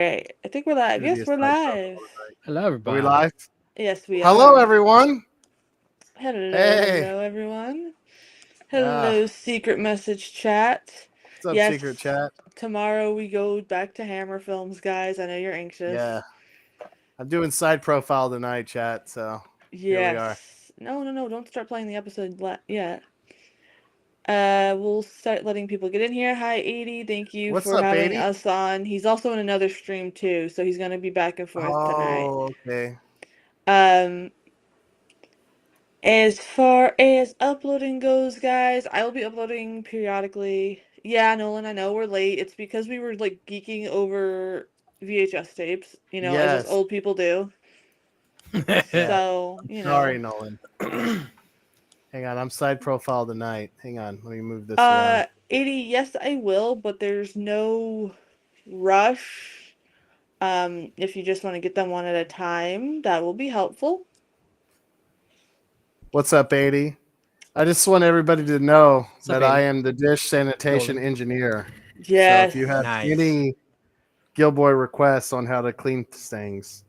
Right. I think we're live. Yes, Dubious we're side live. profile tonight. Hello, Are we everybody. live? Yes, we Hello, are. everyone. Hello, Hey. hello, everyone. Ah, Hello, secret message chat. what's up, secret Yes, chat? tomorrow we go back to Hammer Films, guys. I know you're anxious. Yeah, I'm doing side profile tonight, chat. So here we are. Yes. No, no, no. Don't start playing the episode yet. We'll start letting people get in here. Hi, 80. Thank you What's for up, having 80? us on. He's also in another stream too, so he's gonna be back and forth tonight. Oh, okay. Um, As far as uploading goes, guys, I will be uploading periodically. Yeah, Nolan, I know we're late. It's because we were like geeking over VHS tapes, as us Yes. old people do. Yeah. So, Sorry, Nolan. Hang on. I'm side profile tonight. Hang on. Let me move this around. 80, yes, I will, but there's no rush. If you just want to get them one at a time, that will be helpful. What's up, 80? I just want everybody to know What's up, that I 80? am the dish sanitation Nolan. engineer. So if Yes, you have Nice. any Gill-boy requests on how to clean things,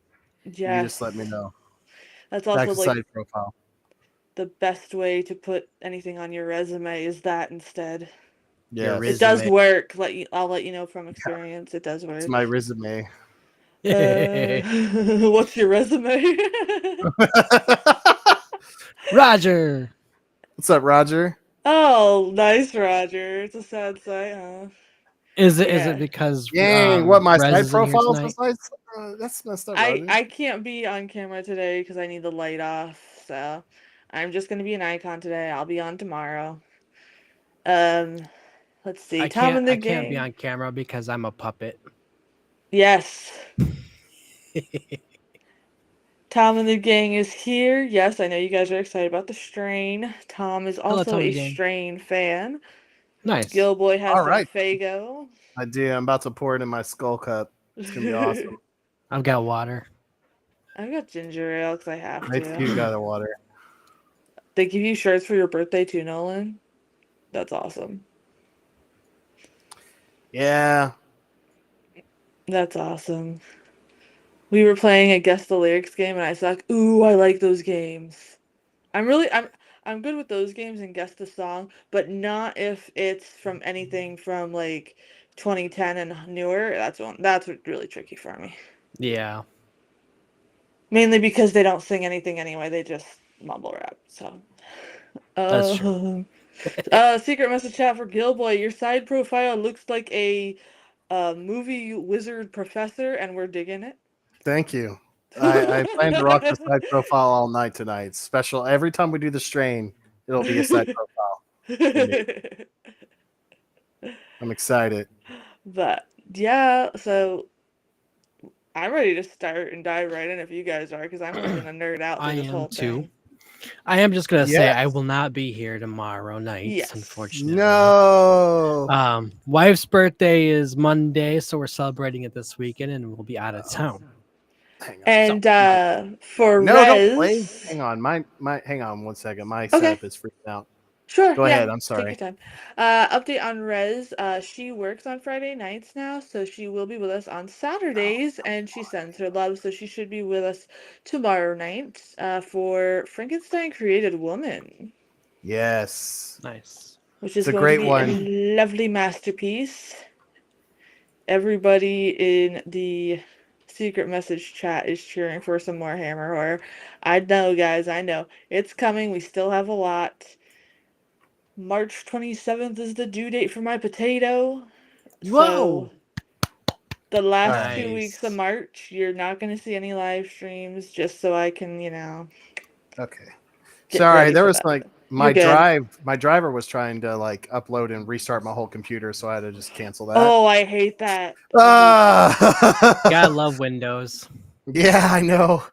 you just let me yes. know. That's Back also to like side profile. the best way to put anything on your resume is that instead. Your It Yes. does resume. work. I'll let you know from experience. It does It's work. my resume. Uh, what's your resume? Roger. What's up, Roger? Oh, nice, Roger. It's a sad sight, huh? Is it Yeah. because Dang, what my Rez side is in here profiles tonight? besides that's messed up, I Roger. I can't be on camera today because I need the light off. So I'm just gonna be an icon today. I'll be on tomorrow. Um, let's see. I Tom can't and the I can't be gang. on camera because I'm a puppet. Yes. Tom and the gang is here. Yes, I know you guys are excited about the strain. Tom is Hello, also Tom and a the gang. strain fan. Nice. Gill-boy has All some right. Fago. I do. I'm about to pour it in my skull cup. It's gonna be awesome. I've got water. I've got ginger ale because I have Nice to. you got the water. They give you shirts for your birthday too, Nolan. That's awesome. Yeah. That's awesome. We were playing a guess the lyrics game and I was like, ooh, I like those games. I'm good with those games and guess the song, but not if it's from anything from like 2010 and newer. That's really tricky for me. Yeah, Mainly because they don't sing anything anyway, they just mumble rap. So that's true. uh, secret message chat for Gill-boy. Your side profile looks like a movie wizard professor and we're digging it. Thank you. I plan to rock the side profile all night tonight. Special every time we do the strain, it'll be a side profile for me. I'm excited. But yeah, so I'm ready to start and dive right in if you guys are, because I'm only gonna nerd out I through this am whole too. thing. I am just gonna say I Yes. will not be here tomorrow night, Yes. unfortunately. No. Wife's birthday is Monday, so we're celebrating it this weekend, and we'll be out of town. Hang on. So And for No, don't play. Rez, Hang on. My hang on one second. My okay, setup is freaking out. sure, Go yeah, ahead. I'm take your sorry. time. Update on Rez. She works on Friday nights now, so she will be with us on Saturdays, and she sends her love, so she should be with us tomorrow night for Frankenstein Created Woman, Yes. nice. which It's is a going to great be a one. lovely masterpiece. Everybody in the secret message chat is cheering for some more Hammer horror. I know, guys, I know. It's coming. We still have a lot. March 27th is the due date for my potato. So, Whoa, the All last right. 2 weeks of nice. March, you're not going to see any live streams just so I can, Okay. get Sorry, ready there for was that. like You're good. my driver was trying to like upload and restart my whole computer, so I had to just cancel that. Oh, I hate that. I hate that. Ah! Gotta love Windows. Yeah, I know.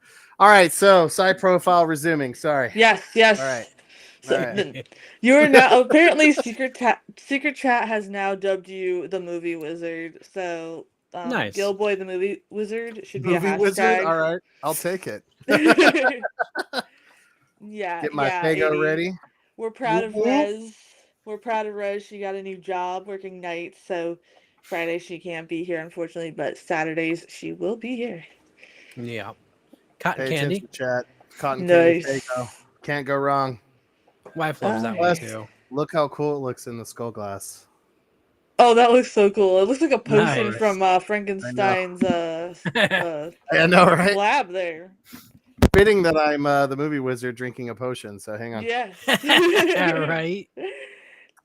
All right, so side profile resuming. Sorry. Yes, All right. yes. All So right. then you are now apparently Secret Chat has now dubbed you the movie wizard. So Nice. Gill-boy the movie wizard should be a Movie wizard. hashtag. All right. I'll take it. Yeah, Get my yeah, Fago 80. ready. We're proud Whoop of whoop. Rez. We're proud of Rez. She got a new job working nights, so Friday she can't be here, unfortunately, but Saturdays she will be here. Yeah. Cotton Pay candy. attention, chat. Cotton candy Faygo. Nice. Can't go wrong. Wife loves that one Plus, Alright. too. look how cool it looks in the skull glass. Oh, that looks so cool. It looks like a potion Nice. from I know. Frankenstein's I know, right? lab there. Fitting that I'm the movie wizard drinking a potion. So hang on. Yes. Right.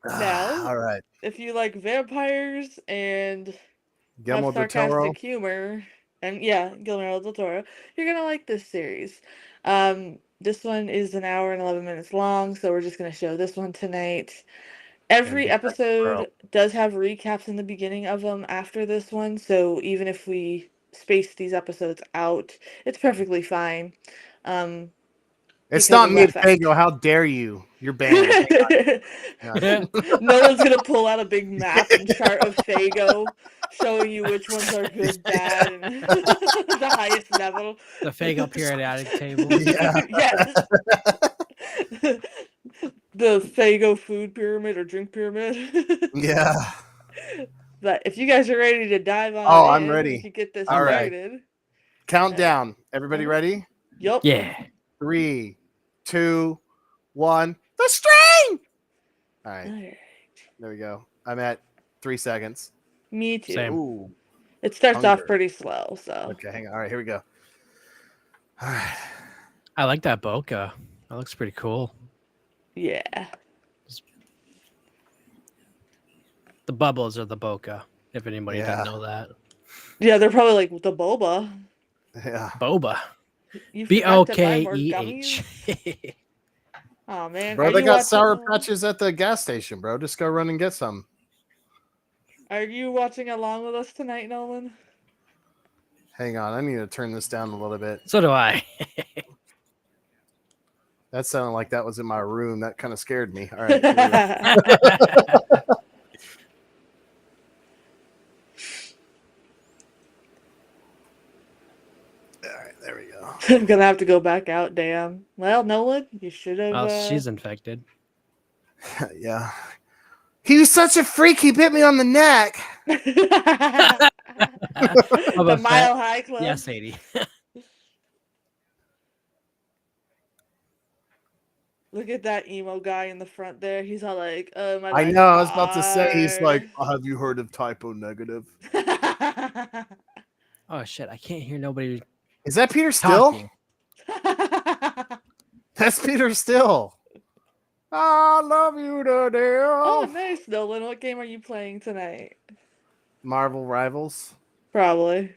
Now, All right. if you like vampires and have Guillermo del Toro. sarcastic humor, and yeah, Guillermo del Toro, you're gonna like this series. This one is an hour and 11 minutes long, so we're just gonna show this one tonight. And Every be careful, bro. episode does have recaps in the beginning of them after this one, so even if we space these episodes out, it's perfectly fine. Um, It's because not of the mid effect. Fago. How dare you? You're banned. Hang on. No one's gonna pull out a big map and chart of Fago, showing you which ones are good, bad, and the highest level. The Fago periodic table. Yeah. Yes. The Fago food pyramid or drink pyramid. Yeah. But if you guys are ready to dive on Oh, I'm in, we ready. could get this All I'm ready. right. started. Countdown. Everybody ready? Yup. Yeah. 3, 2, 1. The string. All right. Alright. There we go. I'm at 3 seconds. Me too. Same. Ooh. It starts off Hunger. pretty slow, so. Okay, hang on. All right, here we go. All right. I like that bokeh. That looks pretty cool. Yeah. The bubbles are the bokeh, if anybody Yeah. doesn't know that. Yeah, they're probably like the boba. Yeah. Boba. You forgot to buy more Bokeh. gummies? Oh man, Bro, are they you got watching? Sour Patches at the gas station, bro. Just go run and get some. Are you watching along with us tonight, Nolan? Hang on. I need to turn this down a little bit. So do I. That sounded like that was in my room. That kind of scared me. All right. Here we go. All right, there we go. I'm gonna have to go back out. Damn. Well, Nolan, you should have. Well, she's infected. Yeah. He was such a freak. He bit me on the neck. The Boba Mile Fett. High Club. Yeah, Sadie. Look at that emo guy in the front there. He's all like, my I life's know. I was about to say, he's like, hard. have you heard of typo negative? Oh shit! I can't hear nobody Is that Peter Still? talking. That's Peter Still. I love you to death. Oh, nice, Nolan. What game are you playing tonight? Marvel Rivals. Probably.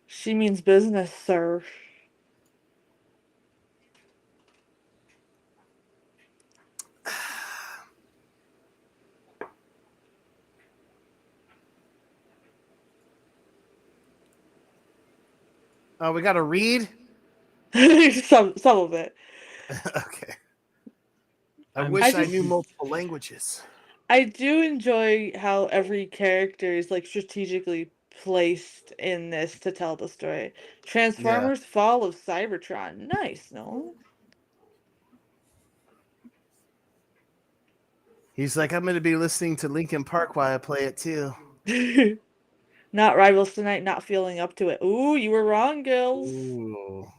She means business, sir. Oh, we got to read? Some of it. Okay. I I'm- wish I I just- knew multiple languages. I do enjoy how every character is like strategically placed in this to tell the story. Transformers Fall of Cybertron. Nice, no? He's like, I'm going to be listening to Linkin Park while I play it too. Not Rivals tonight, not feeling up to it. Ooh, you were wrong, Gills. Ooh. No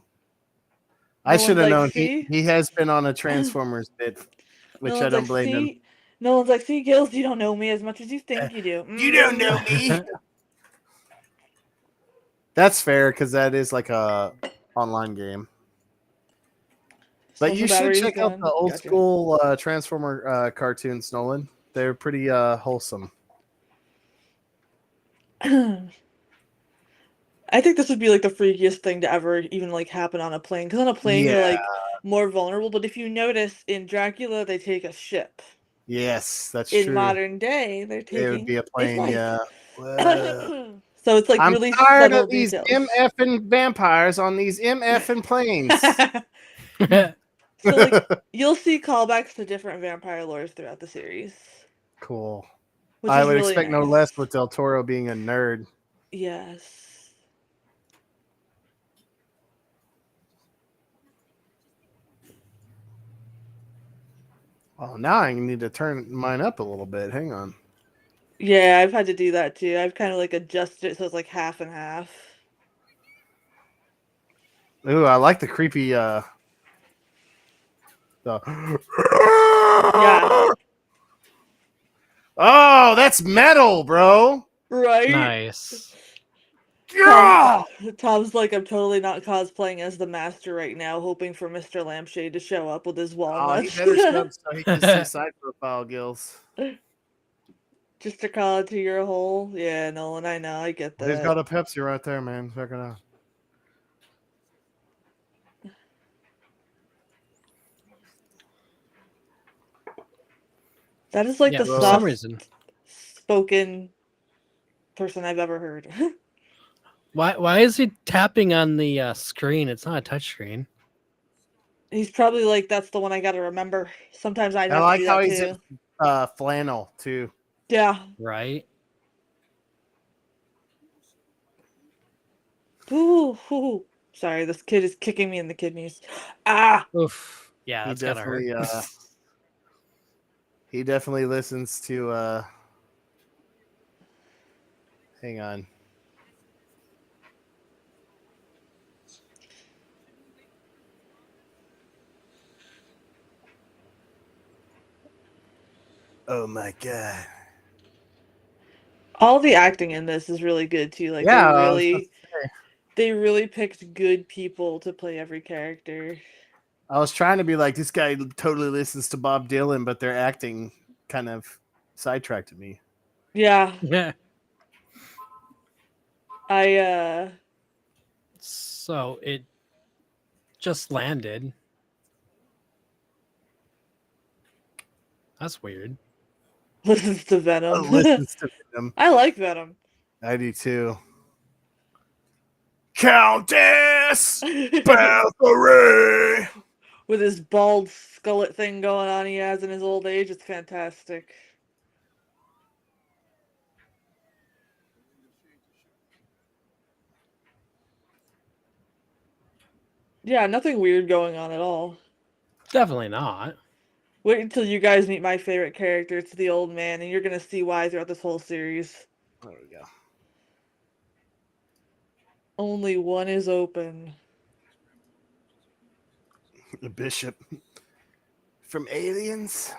I should have one's like, known. see? He has been on a Transformers bit, which No I one's don't like, blame him. see? No one's like, see, Gills, you don't know me as much as you think you do. You don't know me. That's fair because that is like a online game. But Social you should battery's check out gone. the old Gotcha. school Transformer cartoons, Nolan. They're pretty wholesome. I think this would be like the freakiest thing to ever even like happen on a plane. Because on a plane, you're like more vulnerable. But if you notice in Dracula, they take a ship. Yes, that's In true. modern day, they're taking It would be a plane, flight. yeah. So it's like I'm really tired subtle of these details. MFing vampires on these MFing planes. So like you'll see callbacks to different vampire lores throughout the series. Cool. Which I is would really expect no nice. less with Del Toro being a nerd. Yes. Oh, now I need to turn mine up a little bit. Hang on. Yeah, I've had to do that too. I've kind of like adjusted it so it's like half and half. Ooh, I like the creepy the Yeah, Oh, that's metal, bro. right? Nice. Tom, Yeah. Tom's like, I'm totally not cosplaying as the master right now, hoping for Mr. Lampshade to show up with his Oh, he walnuts. better show up so he can see side profile Gills. Just to call it to your hole. Yeah, Nolan, I know, I get He's that. got a Pepsi right there, man. Check it out. That is like Yeah, the for some soft reason. spoken person I've ever heard. Why is he tapping on the screen? It's not a touch screen. He's probably like, that's the one I gotta remember. Sometimes I'd I have to like do how that he's in too. flannel too. Yeah. Right? Ooh, ooh. Sorry, this kid is kicking me in the kidneys. Ah! Oof. Yeah, He that's gotta hurt. definitely he definitely listens to hang on. Oh my god. All the acting in this is really good too. Like Yeah, I was about to say. they really picked good people to play every character. I was trying to be like this guy totally listens to Bob Dylan, but their acting kind of sidetracked me. Yeah. Yeah. I So it just landed. That's weird. listens to Venom. Listens to them. I like Venom. I do too. Countess Bathory. With his bald skullet thing going on he has in his old age, it's fantastic. Yeah, nothing weird going on at all. Definitely not. Wait until you guys meet my favorite character. It's the old man, and you're gonna see why throughout this whole series. There we go. Only one is open. The bishop from Aliens.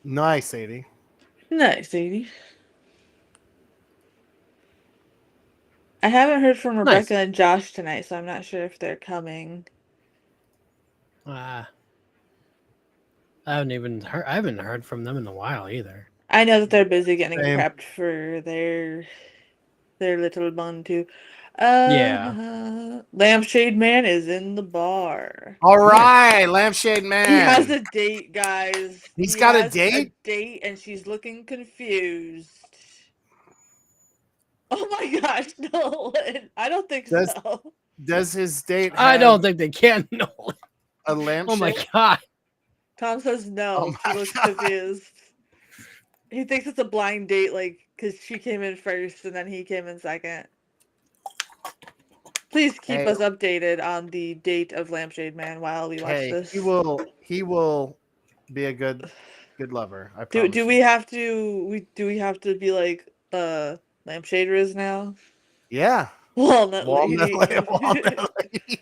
Nice, 80. Nice, 80. I haven't heard from Rebecca Nice. and Josh tonight, so I'm not sure if they're coming. I haven't heard from them in a while either. I know that they're busy getting Same. prepped for their little bun too. Yeah. Lampshade Man is in the bar. All right, Lampshade Man. He has a date, guys. He's He got a has date? date, and she's looking confused. Oh my gosh, no! I don't think Does so. does his date I have don't think they can. No. a Oh my lampshade? god. Tom says Oh no. She my looks God. confused. He thinks it's a blind date, like, because she came in first and then he came in second. Please keep Hey, us updated on the date of Lampshade Man while we watch hey, this. he will be a good lover. I Do promise do you. we have to be like Lampshader is now? Yeah. Walnut Walnut Lady. Walnut Lady.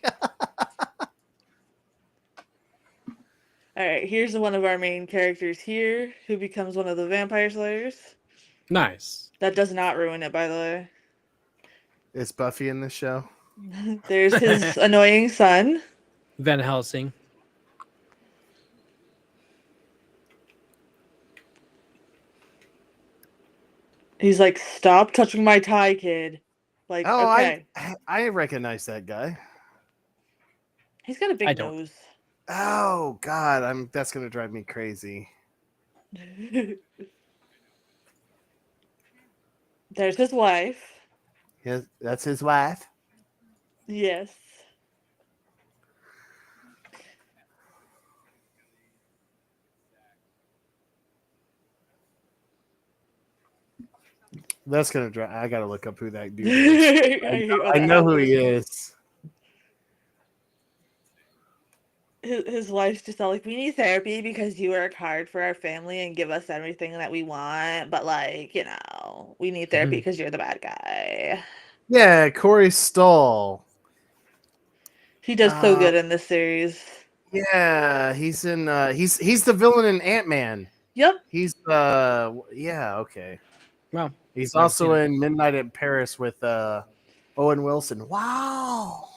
Alright, here's one of our main characters here who becomes one of the vampire slayers. Nice. That does not ruin it, by the way. Is Buffy in this show? There's his annoying son. Van Helsing. He's like, stop touching my tie, kid. Like, Oh, okay. I recognize that guy. He's got a I big don't. nose. Oh God, that's gonna drive me crazy. There's his wife. That's his wife. Yes. That's gonna drive. I gotta look up who that dude is. I hate when I that know who happens. he is. his wife's just all like, we need therapy because you work hard for our family and give us everything that we want, but like, we need therapy Mhm. because you're the bad guy. Yeah, Corey Stoll. He does so Uh, good in this series. yeah, he's in. He's the villain in Ant-Man. Yep. He's yeah, okay. Well, He's never seen also it. in Midnight in Paris with Owen Wilson. Wow.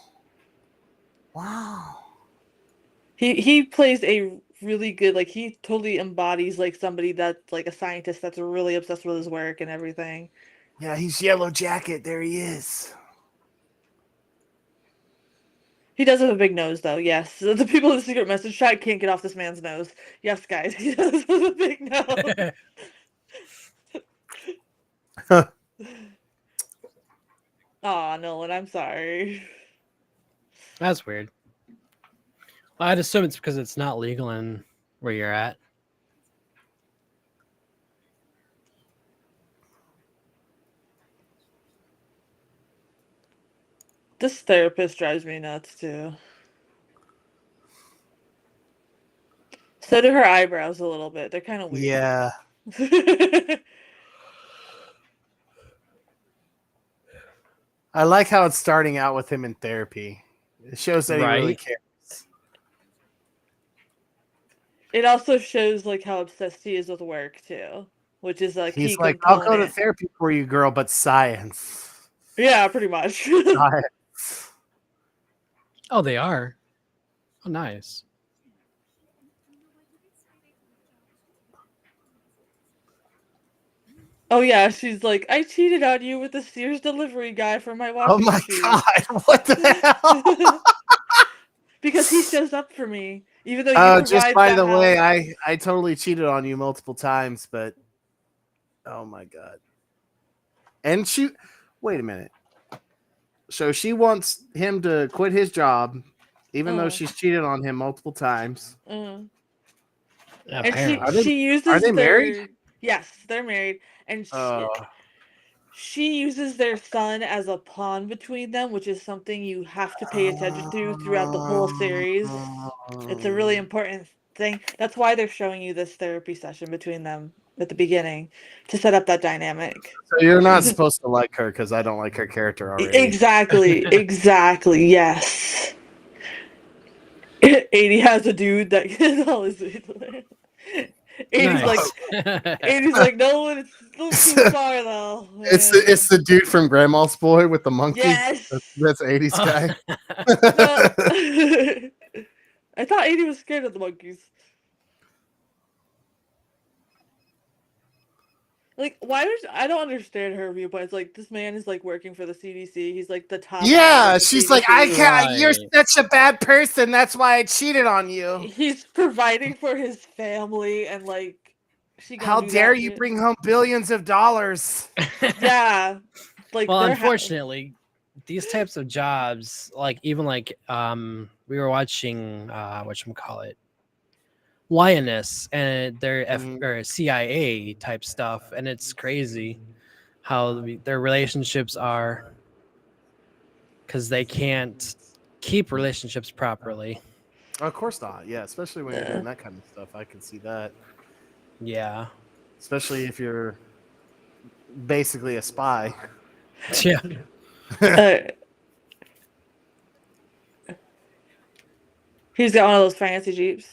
Wow. He plays a really good, like, he totally embodies like somebody that's like a scientist that's really obsessed with his work and everything. Yeah, he's Yellow Jacket. There he is. He does have a big nose, though. Yes, the people in the secret message chat can't get off this man's nose. Yes, guys, he does have a big nose. Aw, Nolan, I'm sorry. That's weird. Well, I'd assume it's because it's not legal in where you're at. This therapist drives me nuts too. So do her eyebrows a little bit. They're kind of weird. Yeah. I like how it's starting out with him in therapy. It shows that he really Right. cares. It also shows like how obsessed he is with work too, which is a key He's like, I'll go to component. therapy for you, girl, but science. Yeah, pretty much. Science. Oh, they are. Oh, nice. Oh yeah, she's like, I cheated on you with the Sears delivery guy for my Oh washing my machine. god, what the hell? Because he shows up for me, even though you Just provide by the the way, house. I totally cheated on you multiple times, but oh my god. And wait a minute. So she wants him to quit his job, even though Uh, she's cheated on him multiple times. uh. And she Are Apparently. they she are uses they married? their yes, they're married, and Uh, she uses their son as a pawn between them, which is something you have to pay attention to throughout the whole series. It's a really important thing. That's why they're showing you this therapy session between them at the beginning to set up that dynamic. so you're not supposed to like her because I don't like her character already. Exactly, exactly, yes. 80 has a dude that can always 80's like Nice. 80's like, no, it's still too far though. It's the dude from Grandma's Boy with the monkey. Yes. That's 80s guy. No. I thought 80 was scared of the monkeys. Like, why does I don't understand her viewpoint. It's like this man is like working for the CDC. He's like the top guy Yeah, at the she's like, I CDC. can't. You're Right. such a bad person. That's why I cheated on you. He's providing for his family, and like she gonna How do dare that you shit. bring home billions of dollars? Yeah, like Well, they're unfortunately, these types of jobs, like even like we were watching whatchamacallit, Lioness, and their Mhm. or CIA type stuff, and it's crazy how their relationships are because they can't keep relationships properly. Of course not. Yeah, especially when you're doing that kind of stuff. I can see that. Yeah. Especially if you're basically a spy. Yeah. uh, he's got one of those fancy jeeps.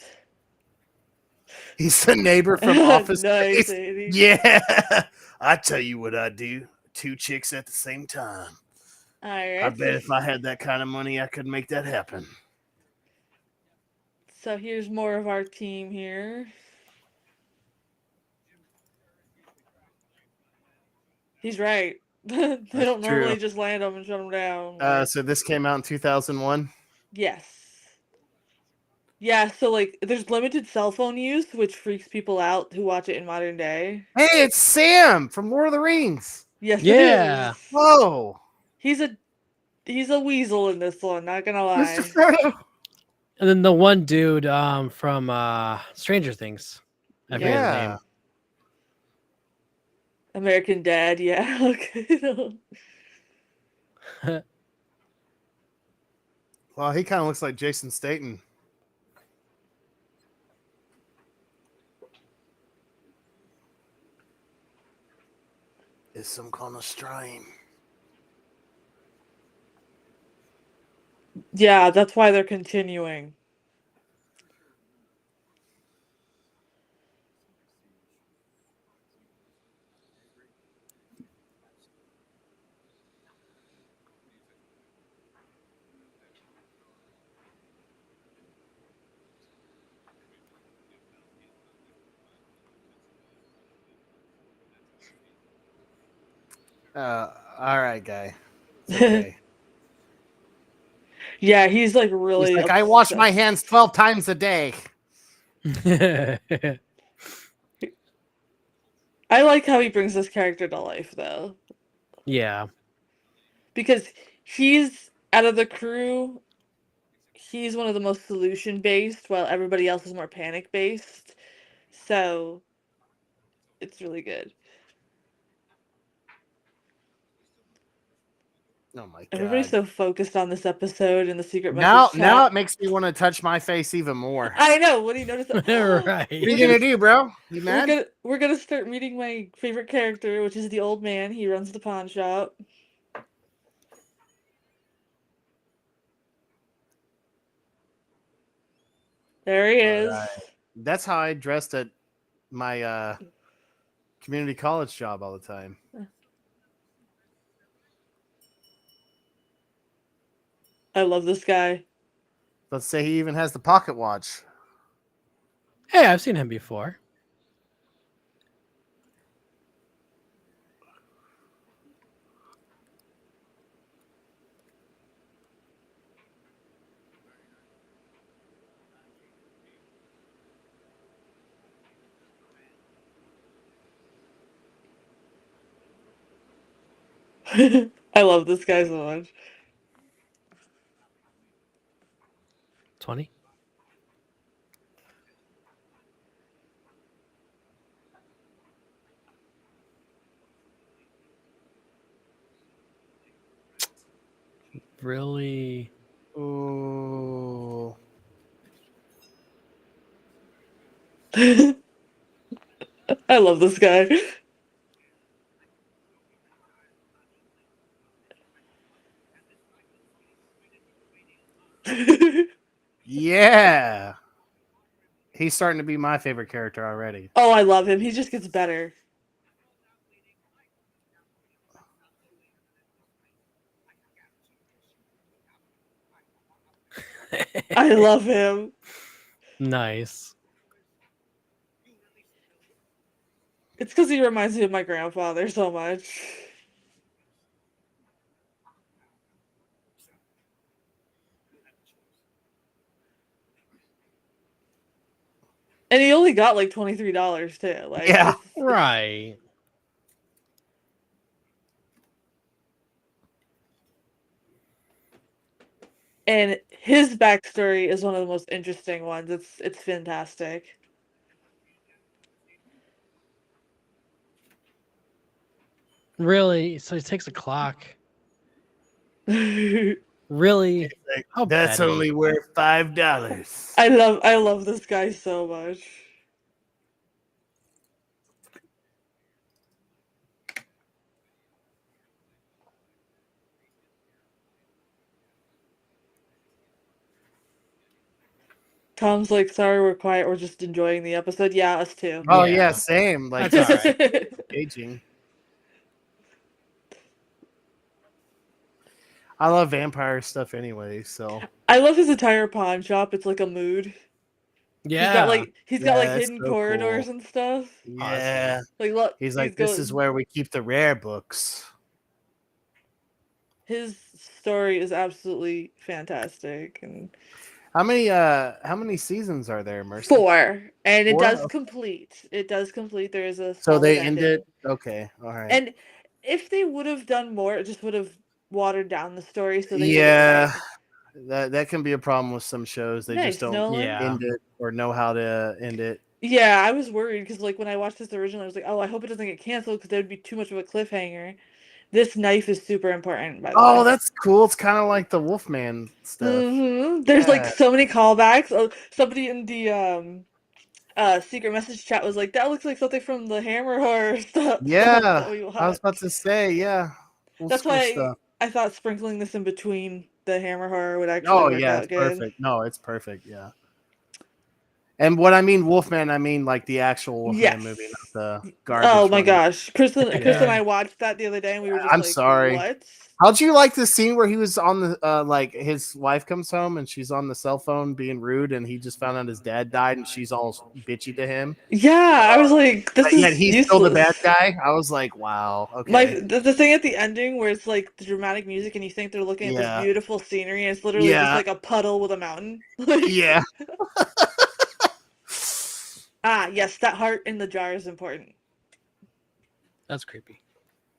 He's the neighbor from Office Nice, Space. 80. Yeah. I tell you what I do. 2 chicks at the same time. All I right, bet if I had that kind of money, I could make that happen. so here's more of our team here. He's right. They That's don't true. normally just land them and shut them down. Like, So this came out in 2001. yes. Yeah, so like there's limited cell phone use, which freaks people out who watch it in modern day. Hey, it's Sam from Lord of the Rings. Yes, it Yeah. is. Whoa. He's a weasel in this one, not gonna Mr. lie. Frodo. And then the one dude from Stranger Things. I forget his Yeah. name. American Dad, yeah. Okay. Well, he kind of looks like Jason Statham. is some kind of strain. Yeah, that's why they're continuing. All right, guy. It's okay. Yeah, he's like He's really like, I wash my hands obsessed. 12 times a day. I like how he brings this character to life though. Yeah. Because he's out of the crew, he's one of the most solution based, while everybody else is more panic based. So it's really good. Oh my Everybody's god. so focused on this episode in the secret Now message now chat. it makes me want to touch my face even more. I know. What do you notice? What are We're you Right. gonna gonna do, bro? You we're mad? gonna we're gonna start meeting my favorite character, which is the old man. He runs the pawn shop. There he All is. right. That's how I dressed at my community college job all the time. I love this guy. Let's say he even has the pocket watch. Hey, I've seen him before. I love this guy so much. 20. Really? Ooh. I love this guy. Yeah. He's starting to be my favorite character already. Oh, I love him. He just gets better. I love him. Nice. It's because he reminds me of my grandfather so much. And he only got like $23 too. Like Yeah. it's Right. and his backstory is one of the most interesting ones. It's fantastic. Really? So he takes a clock. I Really? Like, How that's petty. only worth $5. love this guy so much. Tom's like, sorry, we're quiet. We're just enjoying the episode. Yeah, us too. Oh yeah, Yeah. same. Like That's all this is right. aging. I love vampire stuff anyway, so I love his entire pawn shop. It's like a mood. Yeah. He's got like yeah, that's hidden so cool. corridors and stuff. Awesome. Yeah. Like look, He's he's like, this is going. where we keep the rare books. His story is absolutely fantastic and How many seasons are there, Mercy? 4, and it 4? does Okay. complete. It does complete. There is a So solid they ended. ending. Okay, all right. And if they would have done more, it just would have watered down the story, so they did it Yeah, right. that can be a problem with some shows. They just Nice, don't Nolan. Yeah. end it or know how to end it. Yeah, I was worried because like when I watched this originally, I was like, oh, I hope it doesn't get canceled because that would be too much of a cliffhanger. This knife is super important, by the Oh, way. that's cool. It's kind of like the Wolfman stuff. There's like Yeah. so many callbacks. Oh, somebody in the secret message chat was like, that looks like something from the Hammer horror stuff Yeah, that we I was about watched. to say, yeah, old That's school why stuff. I thought sprinkling this in between the Hammer horror would actually Oh work yeah, it's out good. perfect. No, it's perfect. Yeah. And what I mean, Wolfman, I mean like the actual Wolfman movie, Yes. not the Oh garbage my one. gosh. Chris and Yeah. I watched that the other day and we were just I'm like, sorry. what? How'd you like the scene where he was on the like his wife comes home and she's on the cell phone being rude and he just found out his dad died and she's all bitchy to him, Yeah, I was like, this but yet is he's still the bad useless. guy. I was like, wow, My okay, the thing at the ending where it's like the dramatic music and you think they're looking at this yeah, beautiful scenery and it's literally just yeah, like a puddle with a mountain. Like, yeah. yes, that heart in the jar is important. That's creepy.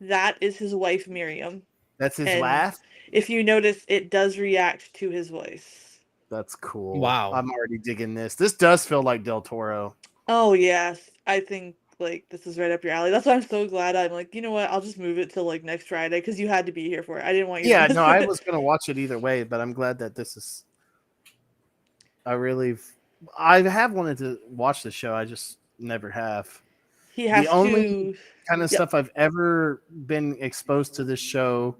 That is his wife Miriam. That's his And laugh. if you notice, it does react to his voice. That's cool. Wow. I'm already digging this. This does feel like Del Toro. Oh yes, I think like this is right up your alley. That's why I'm so glad I'm like, you know what? I'll just move it to like next Friday because you had to be here for it. I didn't want you to Yeah, miss no, I it. was gonna watch it either way, but I'm glad that this is. I really, I have wanted to watch the show. I just never have. He The has only to. kind of Yep. stuff I've ever been exposed to this show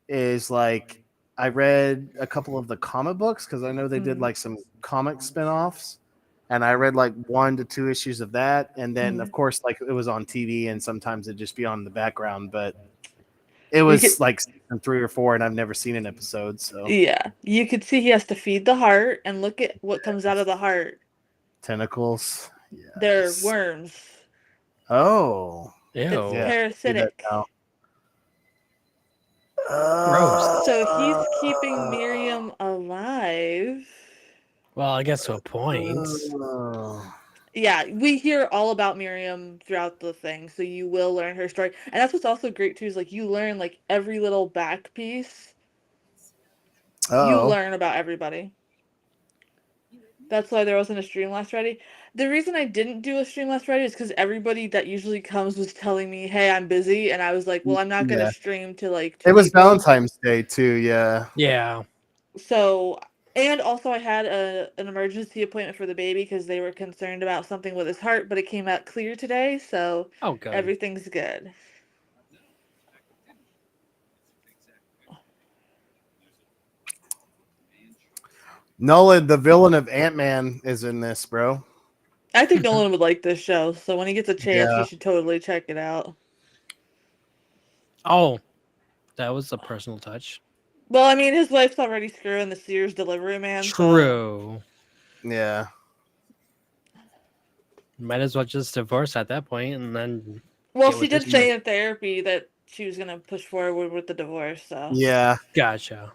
is like I read a couple of the comic books because I know they did Mm. like some comic spin-offs, and I read like 1 to 2 issues of that, and then of Mm. course like it was on TV and sometimes it'd just be on in the background, but it You could. was like season 3 or 4 and I've never seen an episode, so Yeah, you could see he has to feed the heart and look at what comes out of the heart. tentacles, They're yes. worms. Oh, It's Ew. yeah, see that parasitic. now. Gross. So he's keeping Miriam alive. Well, I guess to a point. Oh. Yeah, we hear all about Miriam throughout the thing, so you will learn her story. And that's what's also great too, is like you learn like every little back piece. You Oh. learn about everybody. That's why there wasn't a stream last Friday. The reason I didn't do a stream last Friday is because everybody that usually comes was telling me, "Hey, I'm busy," and I was like, "Well, I'm not gonna Yeah. stream to like It two was people." Valentine's Day too, yeah. Yeah. So, and also I had an emergency appointment for the baby because they were concerned about something with his heart, but it came out clear today, so Oh, good. everything's good. Nolan, the villain of Ant-Man, is in this, bro. I think Nolan would like this show, so when he gets a chance, he Yeah. should totally check it out. Oh, that was a personal touch. Well, I mean, his wife's already screwing the Sears delivery man, so True. Yeah. Might as well just divorce at that point and then. well, Get she with did this say man. in therapy that she was gonna push forward with the divorce, so Yeah. Gotcha.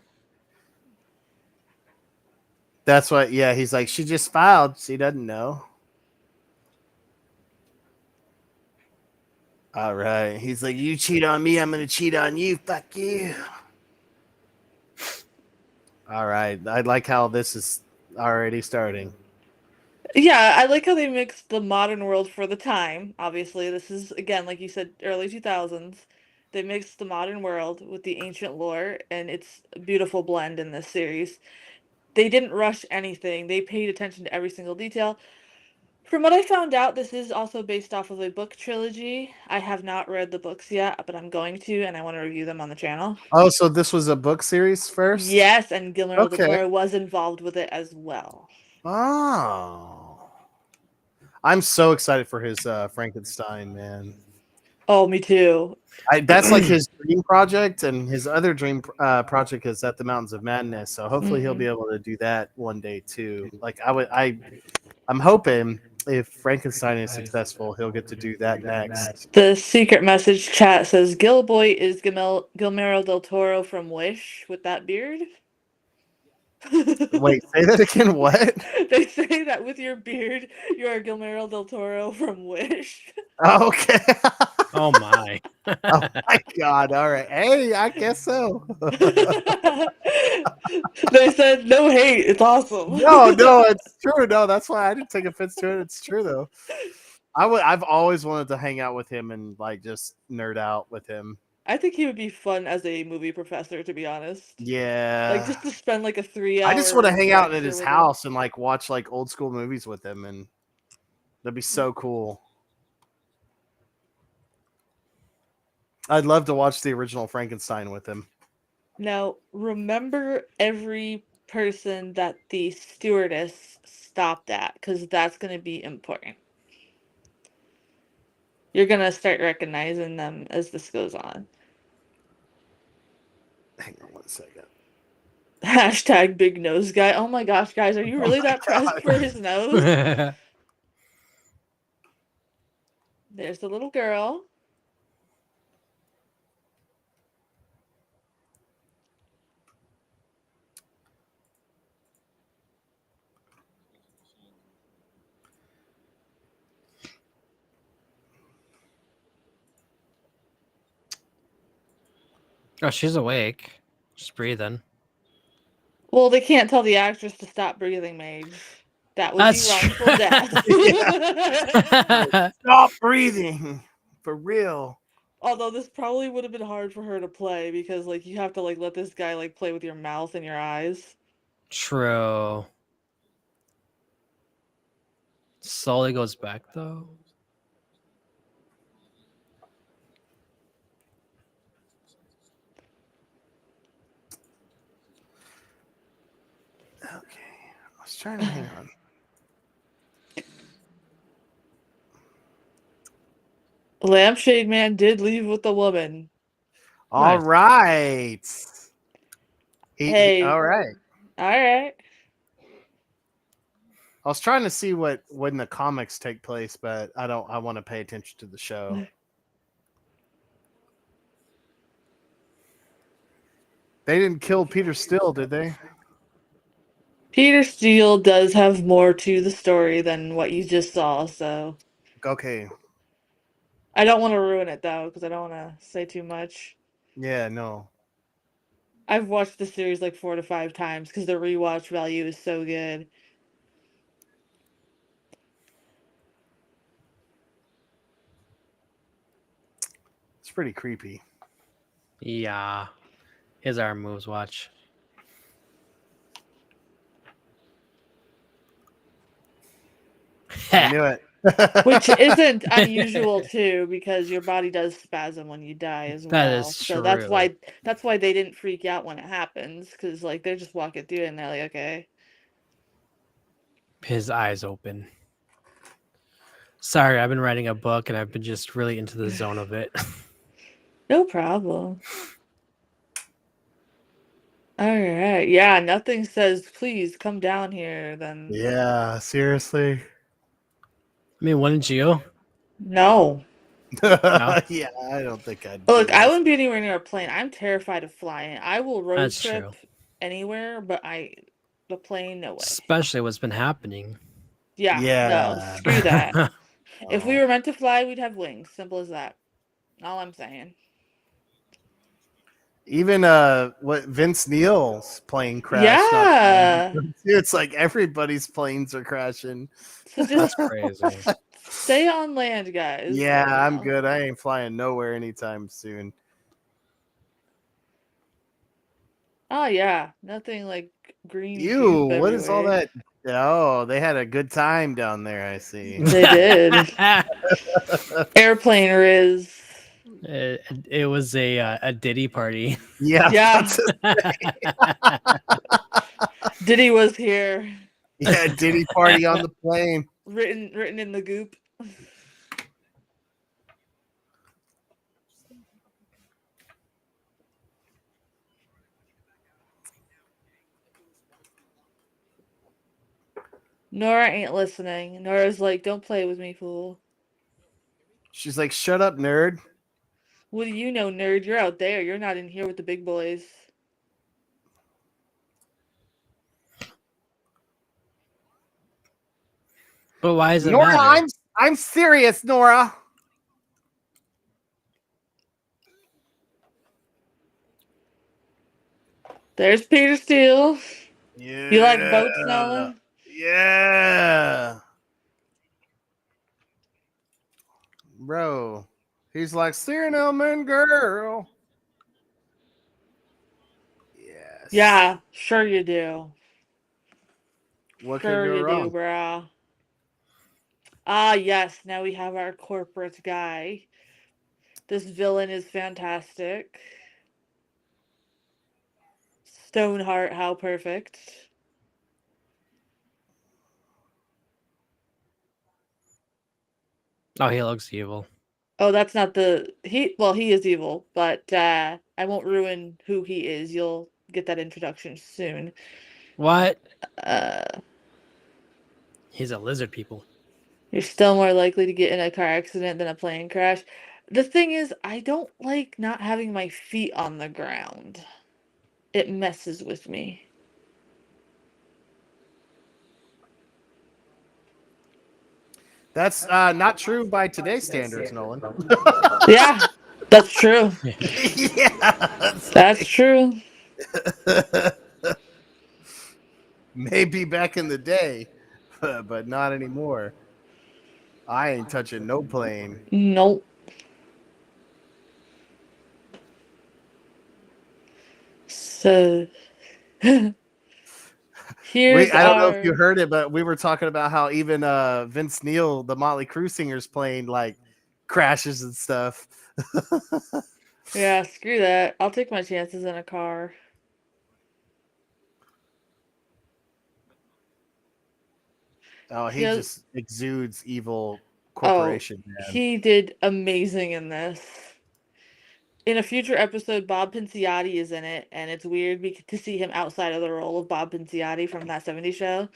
That's what, yeah, he's like, she just filed. She doesn't know. All right. He's like, you cheat on me, I'm going to cheat on you. Fuck you. All right. I like how this is already starting. yeah, I like how they mixed the modern world for the time. Obviously, this is again, like you said, early 2000s. They mixed the modern world with the ancient lore, and it's a beautiful blend in this series. They didn't rush anything. They paid attention to every single detail. From what I found out, this is also based off of a book trilogy. I have not read the books yet, but I'm going to, and I want to review them on the channel. Oh, so this was a book series first? Yes, and Guillermo del Okay. Toro was involved with it as well. Oh. I'm so excited for his Frankenstein, man. Oh, me too. That's like his dream project, and his other dream project is at the Mountains of Madness. So hopefully he'll be able to do that one day too. Like I'm hoping if Frankenstein is successful, he'll get to do that next. The secret message chat says Gill-boy is Guillermo del Toro from Wish with that beard. Wait, say that again. What? They say that with your beard, you are Guillermo del Toro from Wish. Oh, okay. Oh my. Oh my god. All right. Hey, I guess so. They said no hate. It's awesome. No, it's true. No, that's why I didn't take offense to it. It's true though. I've always wanted to hang out with him and like just nerd out with him. I think he would be fun as a movie professor, to be honest. Like Yeah. just to spend like a 3 I hour just want to hang out at lecture his with him. house and like watch like old school movies with him and That'd be so cool. I'd love to watch the original Frankenstein with him. Now, remember every person that the stewardess stopped at, because that's going to be important. You're going to start recognizing them as this goes on. Hang on 1 second. Hashtag big nose guy. Oh my gosh, guys, are you Oh really my that pressed God. for his nose? There's the little girl. Oh, she's awake. She's breathing. Well, they can't tell the actress to stop breathing, Mage. That would be That's true. wrongful death. Stop breathing. For real. Although this probably would have been hard for her to play because like you have to like let this guy like play with your mouth and your eyes. True. Slowly goes back though. Okay. I was trying to hang on. Lampshade Man did leave with the woman. All Nice. right. Hey. All right. All right. I was trying to see when the comics take place, but I don't. I want to pay attention to the show. They didn't kill Peter Still, did they? Peter Steele does have more to the story than what you just saw, so Okay. I don't want to ruin it though because I don't want to say too much. Yeah. No. I've watched the series like 4 to 5 times because the rewatch value is so good. It's pretty creepy. Yeah. His arm moves, watch. I knew it. Which isn't unusual too, because your body does spasm when you die as That well. is So true. that's why they didn't freak out when it happens, because like they're just walking through it and they're like, okay. His eyes open. Sorry, I've been writing a book and I've been just really into the zone of it. No problem. Alright. Yeah, nothing says please come down here then Yeah. Seriously. I mean, wouldn't you? no. No? Yeah. I don't think I'd do Look, I this. wouldn't be anywhere near a plane. I'm terrified of flying. I will road That's true. trip anywhere, but the plane, no way. Especially what's been happening. Yeah, no, Yeah. screw that. If we Oh. were meant to fly, we'd have wings. Simple as that. All I'm saying. Even what Vince Neil's plane crashed not too long Yeah. ago. It's like everybody's planes are crashing. So That's just crazy. stay on land, guys, Yeah, right I'm now. good. I ain't flying nowhere anytime soon. Oh yeah, nothing like green Ew, goop what is all everywhere. that? Oh, they had a good time down there, I see. They did. Airplane riz. It was a Diddy party. Yeah, Yeah, Diddy was here. yeah, Diddy party on the plane. Written in the goop. Nora ain't listening. Nora's like, don't play with me, fool. She's like, "Shut up, nerd." What do you know, nerd? You're out there. You're not in here with the big boys. But why does it Nora, matter? I'm serious, Nora. There's Peter Steele. You like Yeah, boats, Nolan? yeah, bro. He's like, "Cinnamon girl." Yes. Yeah, sure you do. What could Sure go you do, wrong? bro. Ah, yes, now we have our corporate guy. This villain is fantastic. Stoneheart, how perfect. Oh, he looks evil. Oh, that's not the he is evil, but I won't ruin who he is. You'll get that introduction soon. What? Uh He's a lizard people. you're still more likely to get in a car accident than a plane crash. The thing is, I don't like not having my feet on the ground. It messes with me. That's not true by today's standards, Nolan. Yeah, that's true. Yeah, it's That's like true. maybe back in the day, but not anymore. I ain't touching no plane. Nope. So here's I don't know if you our heard it, but we were talking about how even Vince Neil, the Motley Crue singer's plane, like crashes and stuff. yeah, screw that. I'll take my chances in a car. Oh, He he has, just exudes evil oh, corporation, man. he did amazing in this. In a future episode, Bob Pinciotti is in it, and it's weird to see him outside of the role of Bob Pinciotti from that '70s show.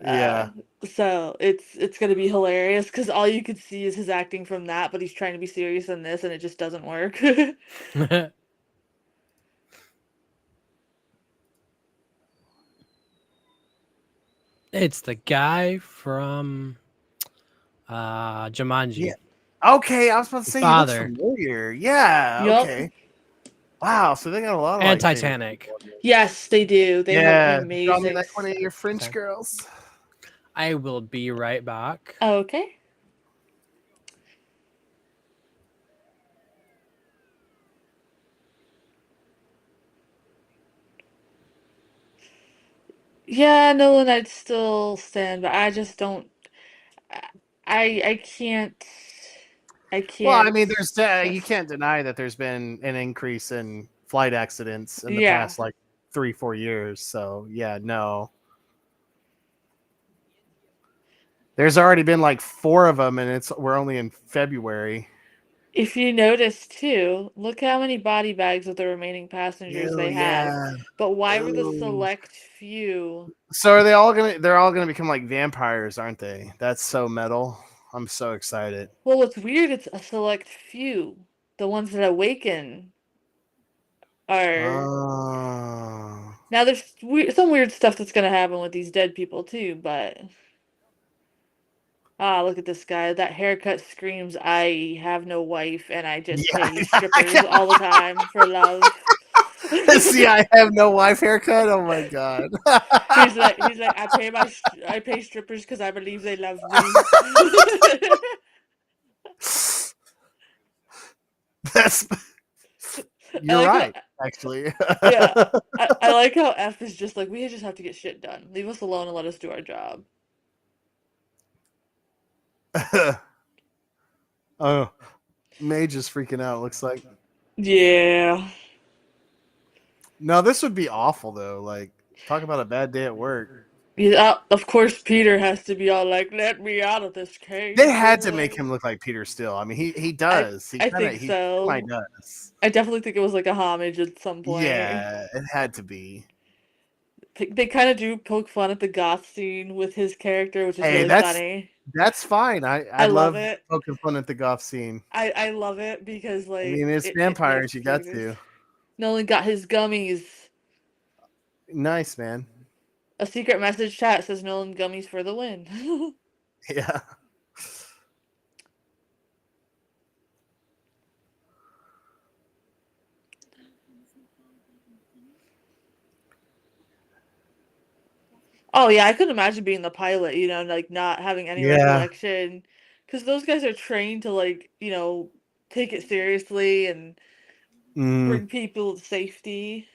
Uh, Yeah. so it's gonna be hilarious because all you could see is his acting from that, but he's trying to be serious in this, and it just doesn't work. It's the guy from Yeah. Jumanji. Okay, I was about to The say he looks father. familiar. Yeah. Yup. Okay. Wow. So they got a lot of And like famous Titanic. people in this. Yes, they do. They have Yeah. Draw me amazing like one of your stuff. French girls. I will be right back. Okay. Yeah, Nolan, I'd still stand, but I just don't. I can't. I Well, I can't mean, there's you trust. can't deny that there's been an increase in flight accidents in the Yeah. past like 3-4 years. So yeah, no, there's already been like 4 of them, and we're only in February. If you notice too, look how many body bags of the remaining passengers Ew, they have. yeah. But why were the Ooh. select few? So are they all gonna? They're all gonna become like vampires, aren't they? That's so metal. I'm so excited. Well, what's weird, it's a select few. The ones that awaken are. Oh. Now, there's some weird stuff that's gonna happen with these dead people too, but. Ah, look at this guy. That haircut screams, I have no wife and I just pay strippers Yeah. all the time for love. See, I have no wife haircut. Oh my god. He's like, I pay strippers because I believe they love me. That's I you're like how right, actually. yeah. I like how F is just like, we just have to get shit done. Leave us alone and let us do our job. Oh, Mage is freaking out. Looks like Yeah. no. This would be awful though. Like, talk about a bad day at work. Yeah, of course Peter has to be all like, let me out of this They cage. had to make him look like Peter Still. I mean, he I does. I think He semi so. does. I definitely think it was like a homage at some point. Yeah, it had to be. They kind of do poke fun at the goth scene with his character, which is Hey, really funny. that's fine. I I love love it. poking fun at the golf scene. I love it because I like mean, it's it makes vampires. it You got serious. to. Nolan got his gummies. Nice, man. A secret message chat says Nolan gummies for the win. Yeah. Oh yeah, I couldn't imagine being the pilot, like not having any Yeah. recollection, because those guys are trained to like, take it seriously and Mm. bring people to safety.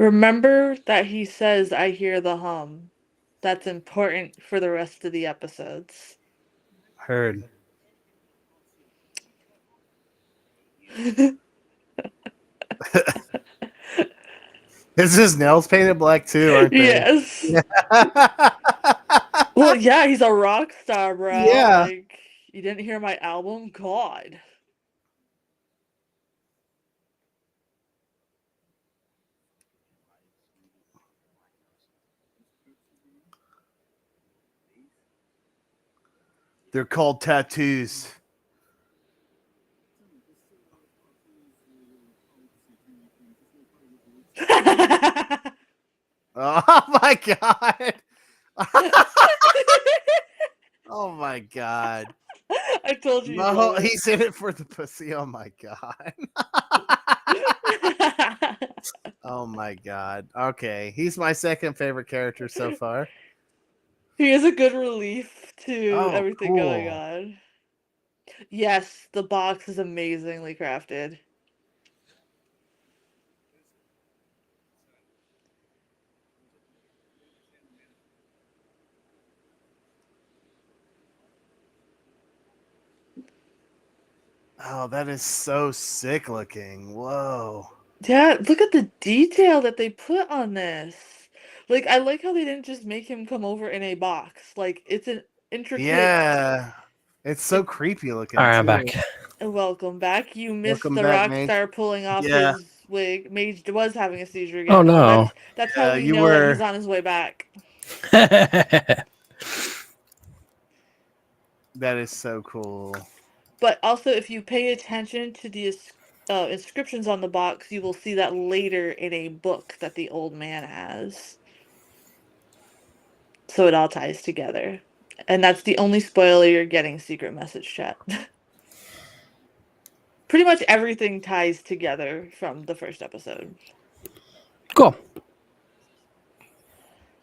Remember that he says, "I hear the hum." That's important for the rest of the episodes. Heard. Is his nails painted black too, aren't they? Yes. Yeah. Well, yeah, he's a rock star, bro. Yeah. Like, you didn't hear my album? God. They're called tattoos. Oh my god. Oh my god. I told you you'd No, love he's in it for the pussy. Oh my god. it. Oh my god. Okay. He's my second favorite character so far. He is a good relief to Oh, everything going cool. on. Yes, the box is amazingly crafted. Oh, that is so sick looking. Whoa. Yeah, look at the detail that they put on this. Like, I like how they didn't just make him come over in a box. Like, it's an intricate. Yeah. It's so It, creepy All looking right, I'm too. back. welcome back. You missed Welcome the back, rock Mage. star pulling off Yeah. his wig. Mage was having a seizure Oh again, so no. that's how Yeah, we you know that were. he's on his way back. That is so cool. But also, if you pay attention to the inscriptions on the box, you will see that later in a book that the old man has. So it all ties together. And that's the only spoiler you're getting, Secret Message Chat. Pretty much everything ties together from the first episode. Cool.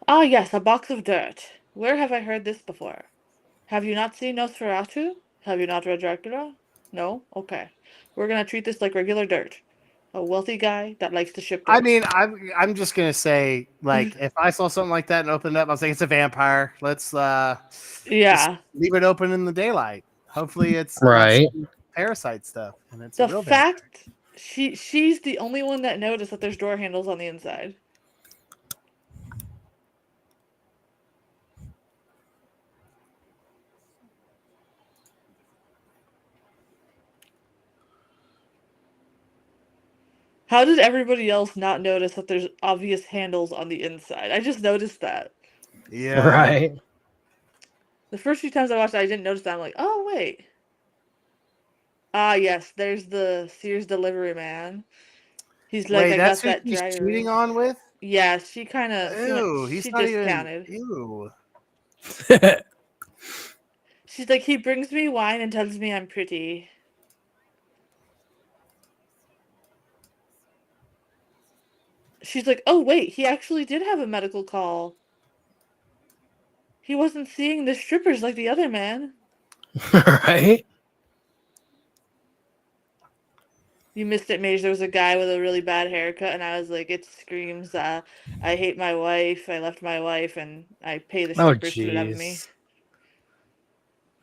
Ah, yes, a box of dirt. Where have I heard this before? Have you not seen Nosferatu? Have you not read Dracula? No? Okay. We're gonna treat this like regular dirt. A wealthy guy that likes to ship I dirt. mean, I'm just gonna say, like, if I saw something like that and opened it up, I was like, it's a vampire. Let's just Yeah. leave it open in the daylight. Hopefully, it's not Right. some parasite stuff, and it's a The real vampire. fact she's the only one that noticed that there's door handles on the inside. How did everybody else not notice that there's obvious handles on the inside? I just noticed that. Yeah. Right. The first few times I watched it, I didn't notice that. I'm like, oh wait. Ah yes, there's the Sears delivery man. He's like, Wait, I that's got who that she's dry cheating erase. on with? Yeah, she kind of Ew, she he's not even. discounted. Ew. She's like, he brings me wine and tells me I'm pretty. She's like, oh wait, he actually did have a medical call. He wasn't seeing the strippers like the other man. Right. You missed it, Mage. There was a guy with a really bad haircut, and I was like, it screams, I hate my wife, I left my wife, and I pay the Oh strippers to love me. jeez.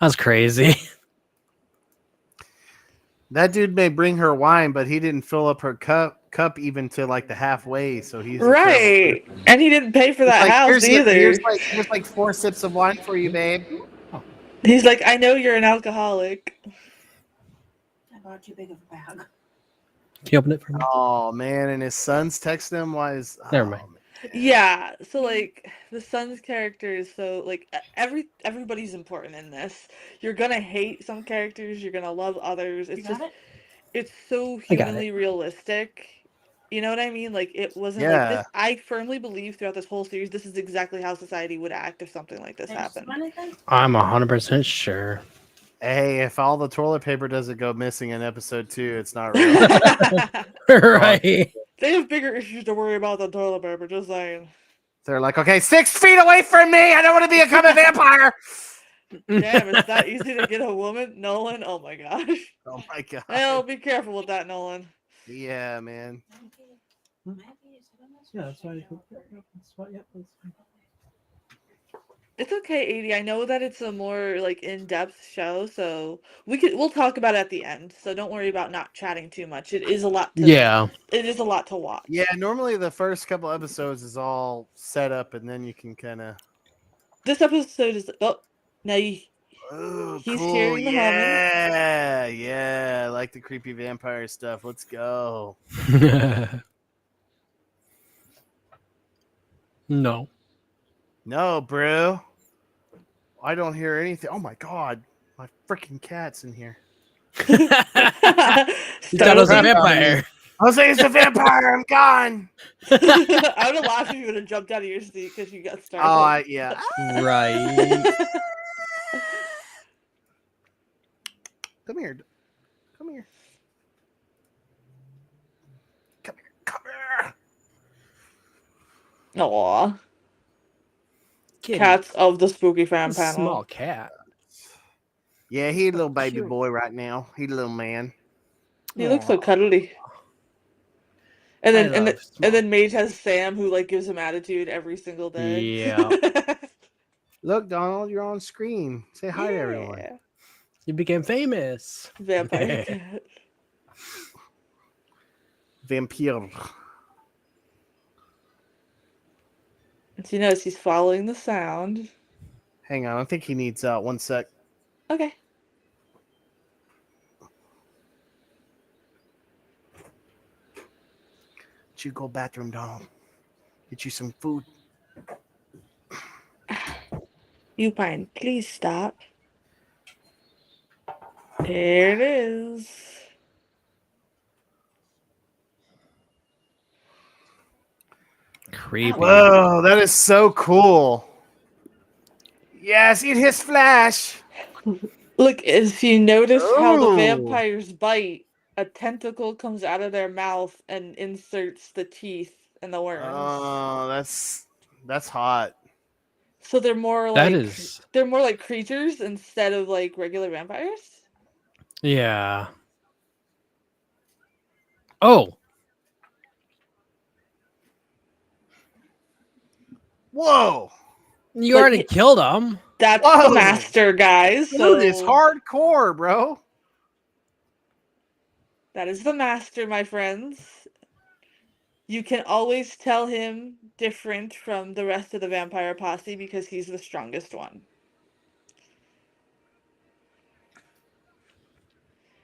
That's crazy. That dude may bring her wine, but he didn't fill up her cup even to like the halfway. So he's a terrible Right. person. And he didn't pay for It's that like house either. here's like 4 sips of wine for you, babe. He's like, I know you're an alcoholic. I bought too big of a bag. Can you open it for me? Oh man, and his son's texting him. Why is? Never mind. Man. Yeah, so like the son's character is so like everybody's important in this. You're gonna hate some characters, you're gonna love others. You It's got just it? it's so I got it. humanly realistic. You know what I mean? Like it wasn't like this. Yeah. I firmly believe throughout this whole series, this is exactly how society would act if something like this There's happened. anything? I'm 100% sure. Hey, if all the toilet paper doesn't go missing in episode 2, it's not real. Right. They have bigger issues to worry about than toilet paper. Just saying. They're like, okay, 6 feet away from me. I don't want to become a vampire. Damn, it's that easy to get a woman, Nolan. Oh my gosh. Oh my god. Well, be careful with that, Nolan. Yeah, man. Yeah, that's why. That's why. Yep. That's fine. It's okay, 80. I know that it's a more like in-depth show, so we'll talk about it at the end. So don't worry about not chatting too much. It is a lot to Yeah. it is a lot to watch. Yeah, normally the first couple episodes is all set up, and then you can kind of. This episode is now Oh, he's cool! hearing the humming. Yeah. I like the creepy vampire stuff. Let's go. No. No, bro. I don't hear anything. Oh my god, my freaking cat's in here. You thought it was a Startled you? vampire. I was like, it's a vampire. I'm gone. I would have laughed if you would have jumped out of your seat because you got startled. Yeah. Right. Come here. Come here. Come here. Come here. Aw. Kitty. Cats of the Spooky It's Fan a panel. small cat. Yeah, he's a little baby Cute. boy right now. He's a little man. He looks so Aw. cuddly. And I then love and then small- Mage has Sam who like gives him attitude every single day. Yeah. Look, Donald, you're on screen. Say hi to everyone. Yeah. You became famous. Vampire cat. Vampire. And she knows he's following the sound. Hang on, I think he needs 1 sec. Okay. You go bathroom, Donald. Get you some food. You fine. Please stop. There it is. Creepy. Whoa, that is so cool. Yes, eat his flesh. Look, if you notice how the Ooh. vampires bite, a tentacle comes out of their mouth and inserts the teeth and the worms. Oh, that's hot. So they're more That like is. they're more like creatures instead of like regular vampires. Yeah. Oh. Whoa. You Like, already killed him. That's Whoa. the master, guys. Dude, it's So hardcore, bro. that is the master, my friends. You can always tell him different from the rest of the vampire posse because he's the strongest one.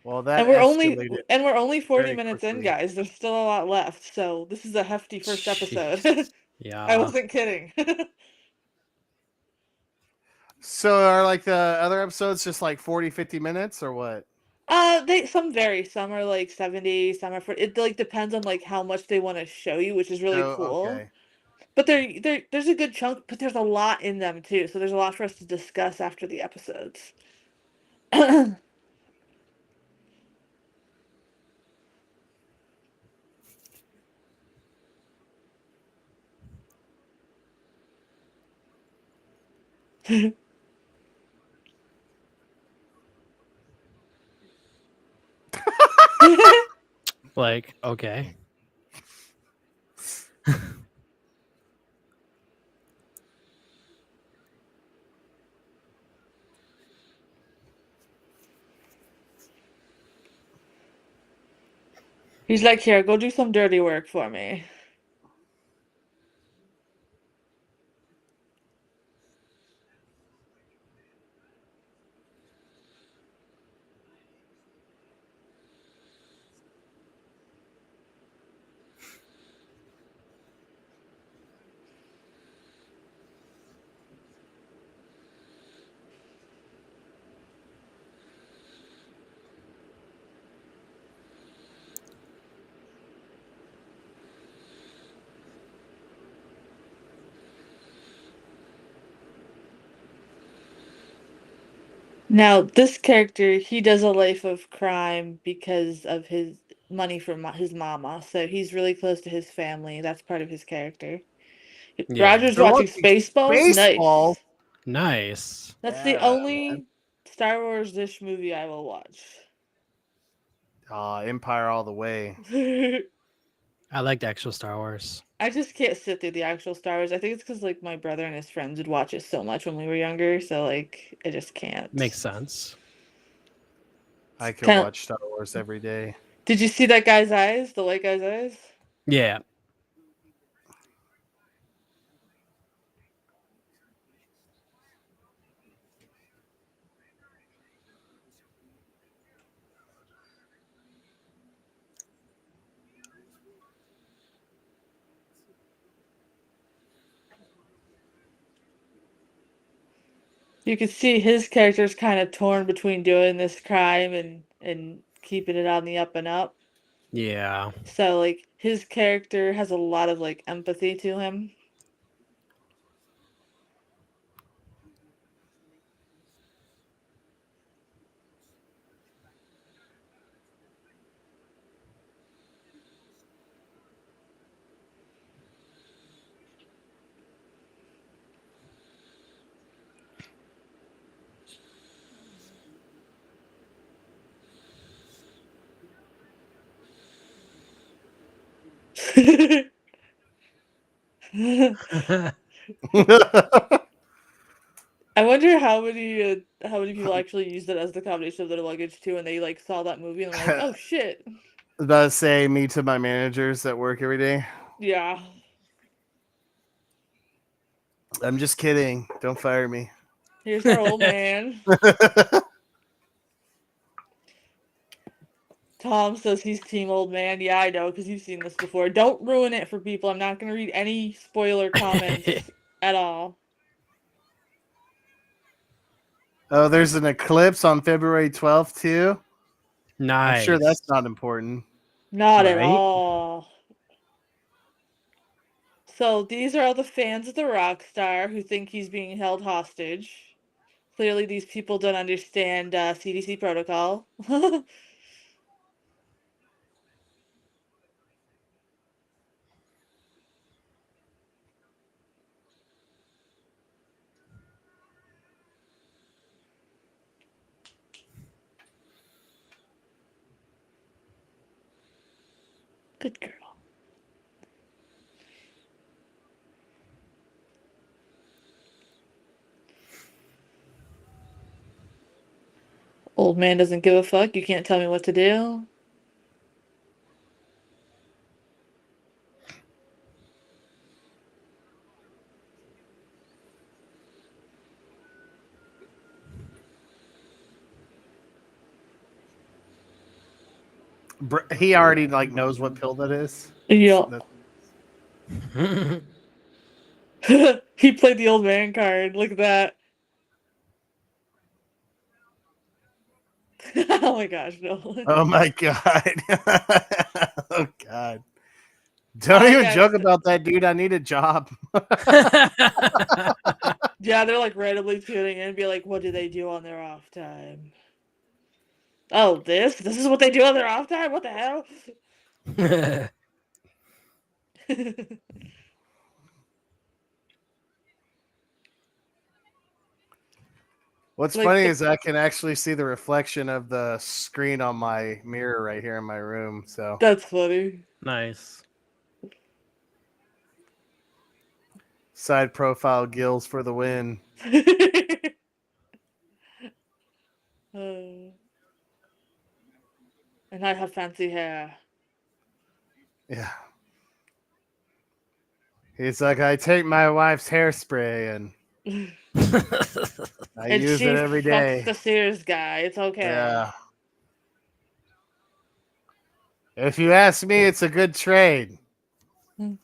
Well, that And we're escalated. only 40 very minutes in, quickly. guys. There's still a lot left. So this is a hefty first episode. Jeez. I Yeah. wasn't kidding. So are like the other episodes just like 40, 50 minutes or what? Some vary. Some are like 70, some are 40. It like depends on like how much they want to show you, which is really Oh, cool. okay. But there's a good chunk, but there's a lot in them too. So there's a lot for us to discuss after the episodes. Like, okay. He's like, here, go do some dirty work for me. Now, this character, he does a life of crime because of his money from his mama. So he's really close to his family. That's part of his character. Yeah. Roger's They're watching watching Spaceballs. Spaceballs. Nice. Nice. That's the Yeah, only Star Wars dish movie I will watch. Empire all the way. I liked actual Star Wars. I just can't sit through the actual Star Wars. I think it's because like my brother and his friends would watch it so much when we were younger, so like I just can't. Makes sense. I could Kind of. watch Star Wars every day. Did you see that guy's eyes? The white guy's eyes? Yeah. You could see his character's kind of torn between doing this crime and keeping it on the up and up. Yeah. So like his character has a lot of like empathy to him. I wonder how many people actually used it as the combination of their luggage too, and they like saw that movie and were like, "Oh shit, About to say me to my managers that work every day. yeah." I'm just kidding. Don't fire me. Here's our old man. Tom says he's team old man. Yeah, I know because you've seen this before. Don't ruin it for people. I'm not gonna read any spoiler comments at all. Oh, there's an eclipse on February 12th too. Nice. I'm sure that's not important. Not at Right? all. So these are all the fans of the rock star who think he's being held hostage. Clearly, these people don't understand CDC protocol. Good girl. Old man doesn't give a fuck. You can't tell me what to do. He already like knows what pill that is. Yeah. That- He played the old man card. Look at that. Oh my gosh, no. oh my god. oh god. Don't I even got joke about that, dude. I need a job. Yeah, they're like randomly tuning in and be like, what do they do on their off time? Oh, this? This is what they do on their off time? What the hell? What's Like funny the is I can actually see the reflection of the screen on my mirror right here in my room. So That's funny. Nice. side profile Gills for the win. And I have fancy hair. Yeah. He's like, I take my wife's hairspray and I And use she it every fucks day. the Sears guy. It's okay. Yeah. If you ask me, it's a good trade. Hmm.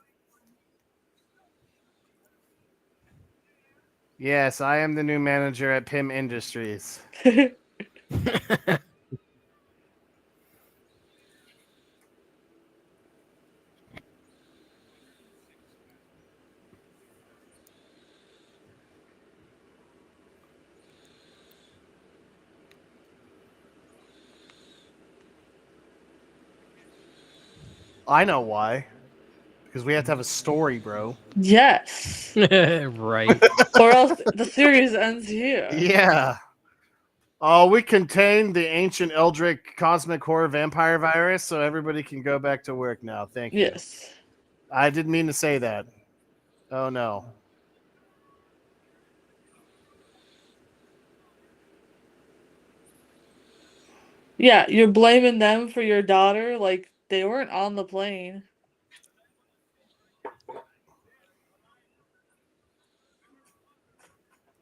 Yes, I am the new manager at Pim Industries. I know why. Because we have to have a story, bro. Yes. Right. Or else the series ends here. Yeah. Oh, we contained the ancient Eldritch cosmic horror vampire virus, so everybody can go back to work now. Thank you. Yes. I didn't mean to say that. Oh no. Yeah, you're blaming them for your daughter, like they weren't on the plane.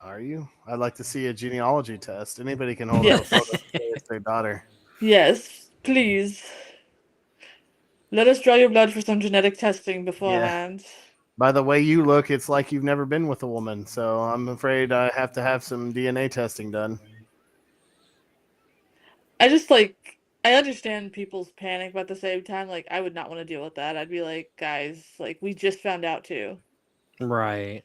Are you? I'd like to see a genealogy test. Anybody can hold up a Yes. photo and say it's their daughter. Yes, please. Let us draw your blood for some genetic testing beforehand. By the way you look, it's like you've never been with a woman, so I'm afraid I have to have some DNA testing done. I just like I understand people's panic, but at the same time, like I would not want to deal with that. I'd be like, guys, like we just found out too. Right.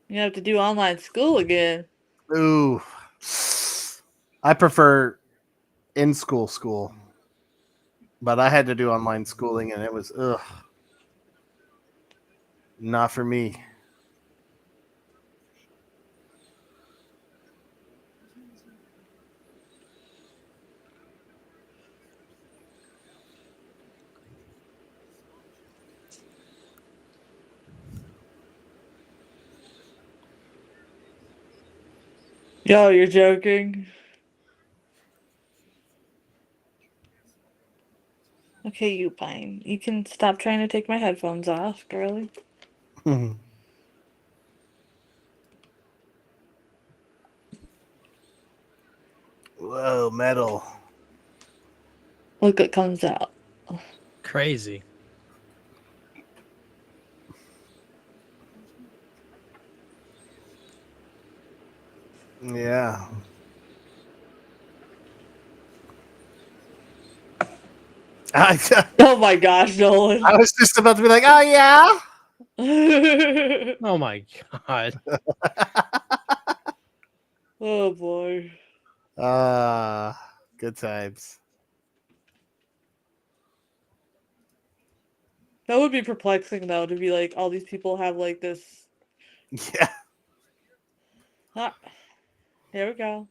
You have to do online school again. Ooh. I prefer in-school, but I had to do online schooling, and it was not for me. Yo, you're joking. Okay, you fine. You can stop trying to take my headphones off, girly. Whoa, metal. Look what comes out. Crazy. Yeah. Oh my gosh, Nolan. I was just about to be like, oh yeah. Oh my god. Oh boy. Good times. That would be perplexing though, to be like all these people have like this. Yeah. Ah, here we go.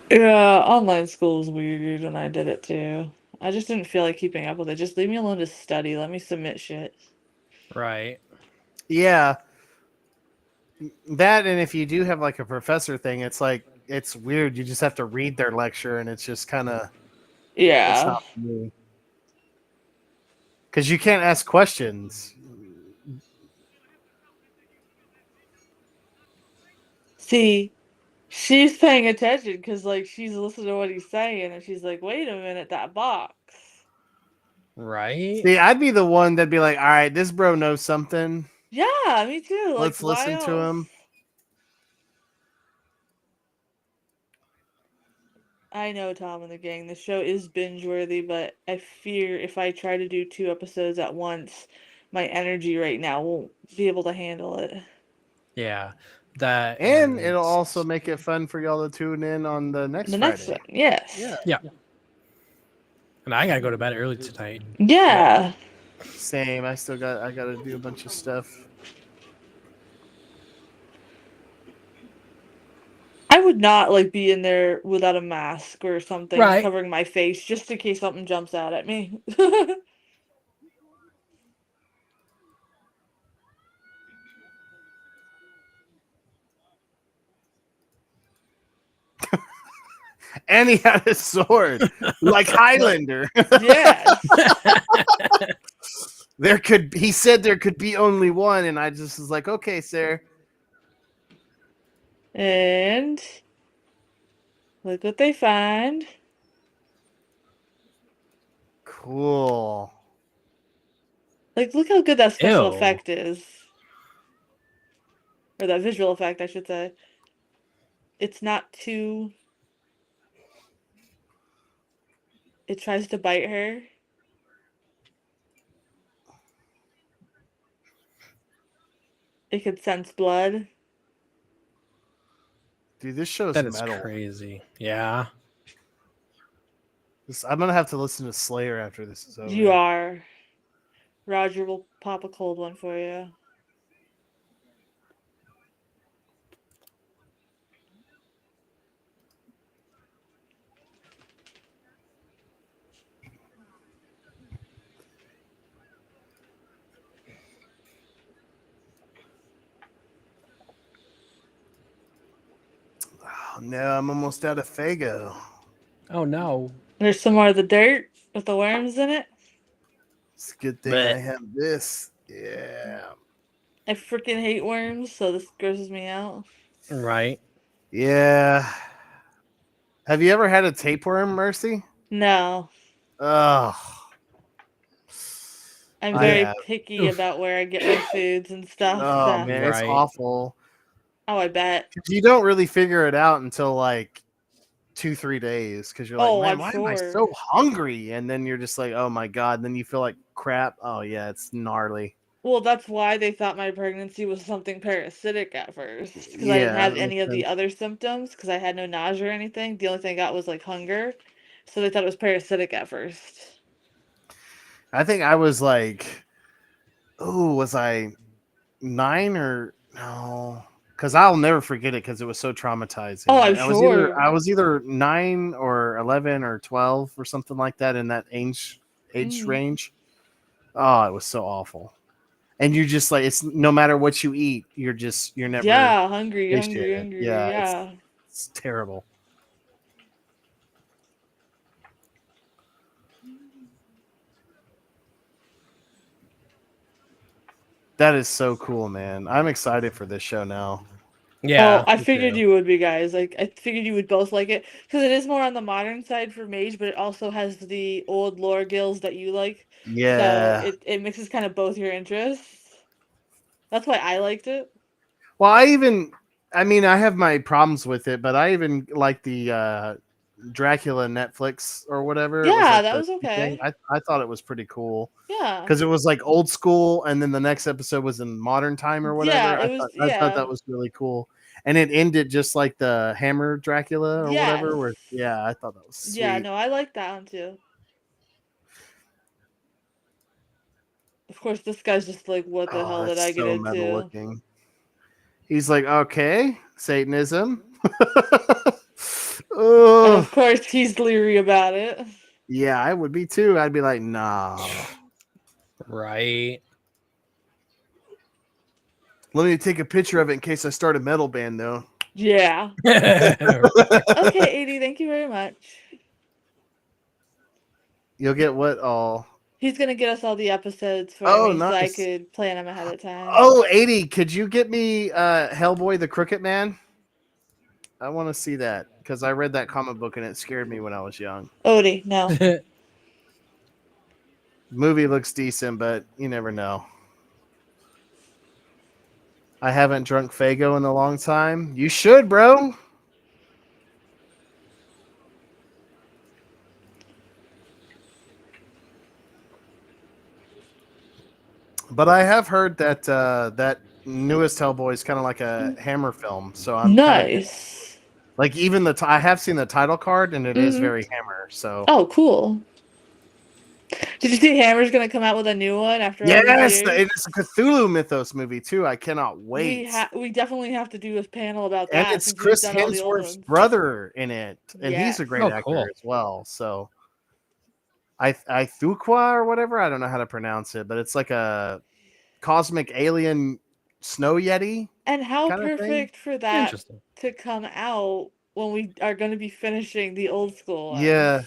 Yeah, online school is weird, and I did it too. I just didn't feel like keeping up with it. Just leave me alone to study. Let me submit shit. Right. Yeah. That, and if you do have like a professor thing, it's like it's weird. You just have to read their lecture, and it's just kind of it's Yeah. not for me because you can't ask questions. See, she's paying attention because like she's listening to what he's saying, and she's like, "Wait a minute, that box." Right. See, I'd be the one that'd be like, "All right, this bro knows something. Yeah, me too. Like, Let's why listen to else? him." I know, Tom and the gang, the show is binge worthy, but I fear if I try to do 2 episodes at once, my energy right now won't be able to handle it. Yeah. That And it'll also make it fun for y'all to tune in on the next The next Friday. one, yes. Yeah. Yeah. And I gotta go to bed early tonight. Yeah. Same. I gotta do a bunch of stuff. I would not like be in there without a mask or something Right. covering my face just in case something jumps out at me. And he had a sword, like Highlander. Yes. He said there could be only one, and I just was like, okay, sir. And look what they find. Cool. Like, look how good that special Ew. effect is. Or that visual effect, I should say. It's not too. It tries to bite her. It could sense blood. Dude, this show's That is metal. crazy. Yeah. I'm gonna have to listen to Slayer after this is over. You are. Roger will pop a cold one for you. Oh no, I'm almost out of Fago. Oh no. There's some more of the dirt with the worms in it. It's a good thing Blech. I have this. Yeah. I freaking hate worms, so this grosses me out. Right. Yeah. Have you ever had a tapeworm, Mercy? No. Oh. I'm I very have. picky about where I get my foods and stuff. Oh So. man, it's Right. awful. Oh, I bet. 'Cause you don't really figure it out until like 2-3 days because you're like, Oh, man, I'm why am I sure. so hungry? And then you're just like, oh my god. And then you feel like crap. Oh yeah, it's gnarly. Well, that's why they thought my pregnancy was something parasitic at first, because I didn't Yeah, have that any makes of the sense. other symptoms, because I had no nausea or anything. The only thing I got was like hunger, so they thought it was parasitic at first. I think I was like, oh, was I 9 or no? Because I'll never forget it because it was so traumatizing. Oh, I'm I was either sure. I was either 9 or 11 or 12 or something like that in that age Mhm. range. Oh, it was so awful. And you just like it's no matter what you eat, you're never Yeah, hungry, hungry, satiated. hungry. Yeah, Yeah. it's terrible. That is so cool, man. I'm excited for this show now. Oh, Yeah. I Me figured too. you would be, guys. Like, I figured you would both like it because it is more on the modern side for Mage, but it also has the old lore gills that you like. So Yeah. it mixes kind of both your interests. That's why I liked it. Well, I mean, I have my problems with it, but I even like the Dracula Netflix or whatever. It was Yeah, like that the was thing. okay. I thought it was pretty cool Yeah. because it was like old school, and then the next episode was in modern time or Yeah, whatever. it was I thought yeah. that was really cool, and it ended just like the Hammer Dracula or Yes. whatever. Where yeah, I thought that was Yeah, sweet. no, I like that one too. Of course, this guy's just like, what the Oh, hell did I that's get so metal into? looking. He's like, okay, Satanism. And Oh, of course, he's leery about it. yeah, I would be too. I'd be like, nah. Right. Let me take a picture of it in case I start a metal band, though. Yeah. Right. Okay, 80, thank you very much. You'll get what all? He's gonna get us all the episodes for Oh, me so I nice. could plan them ahead of time. Oh, 80. Could you get me Hellboy the Crooked Man? I want to see that because I read that comic book and it scared me when I was young. Odie, no. Movie looks decent, but you never know. I haven't drunk Fago in a long time. You should, bro. But I have heard that that newest Hellboy is kind of like a Hammer film, so I'm kind of Nice. like even I have seen the title card and it is Hmm. very Hammer. So Oh, cool. Did you see Hammer's gonna come out with a new one after all these Yes, years? it's a Cthulhu Mythos movie too. I cannot wait. We definitely have to do a panel about And that it's since we've Chris done all the old Hemsworth's ones. brother in it, and he's a Yes. great Oh, actor cool. as well. So, I Thukwa or whatever. I don't know how to pronounce it, but it's like a cosmic alien snow yeti And how kind of thing. perfect for that Interesting. to come out when we are going to be finishing the old school ones. Yeah.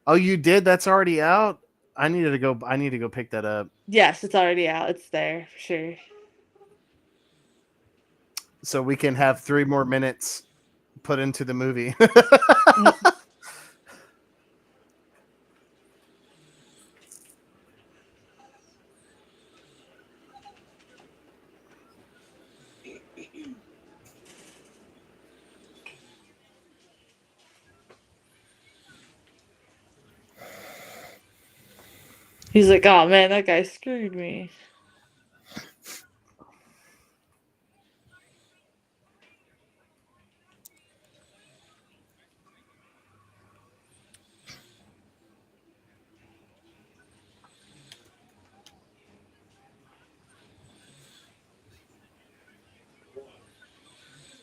Oh, you did? That's already out. I need to go pick that up Yes, it's already out. It's there for sure. so we can have 3 more minutes put into the movie. He's like, oh man, that guy screwed me.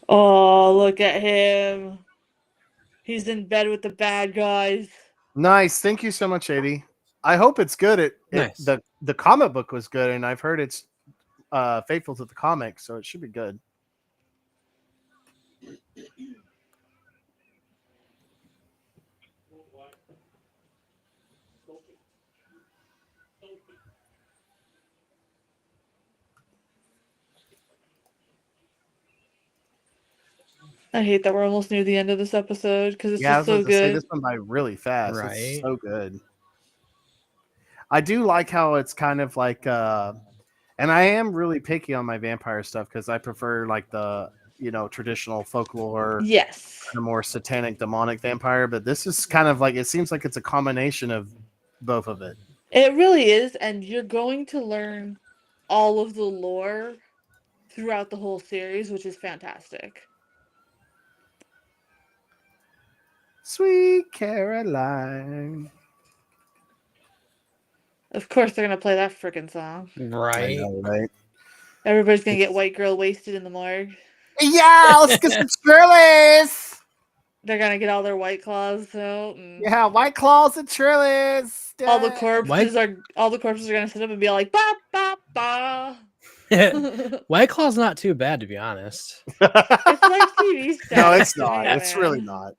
Oh, look at him. He's in bed with the bad guys. Nice. Thank you so much, 80. I hope it's good. Nice. The comic book was good, and I've heard it's faithful to the comic, so it should be good. I hate that we're almost near the end of this episode because it's Yeah, I just was about so to say good. this went by really fast. It's Right. so good. I do like how it's kind of like and I am really picky on my vampire stuff because I prefer like the traditional folklore, Yes. the more satanic demonic vampire, but this is kind of like it seems like it's a combination of both of it. It really is, and you're going to learn all of the lore throughout the whole series, which is fantastic. Sweet Caroline. Of course, they're gonna play that frickin' song. I Right. know, right? Everybody's gonna get white girl wasted in the morgue. Yeah, let's get some Trillies. They're gonna get all their white claws out, and Yeah, White Claws and Trillies. all the White- corpses are gonna sit up and be like ba ba ba. White Claw's not too bad, to be honest. It's like TV status. No, it's to not. me, It's really man. not.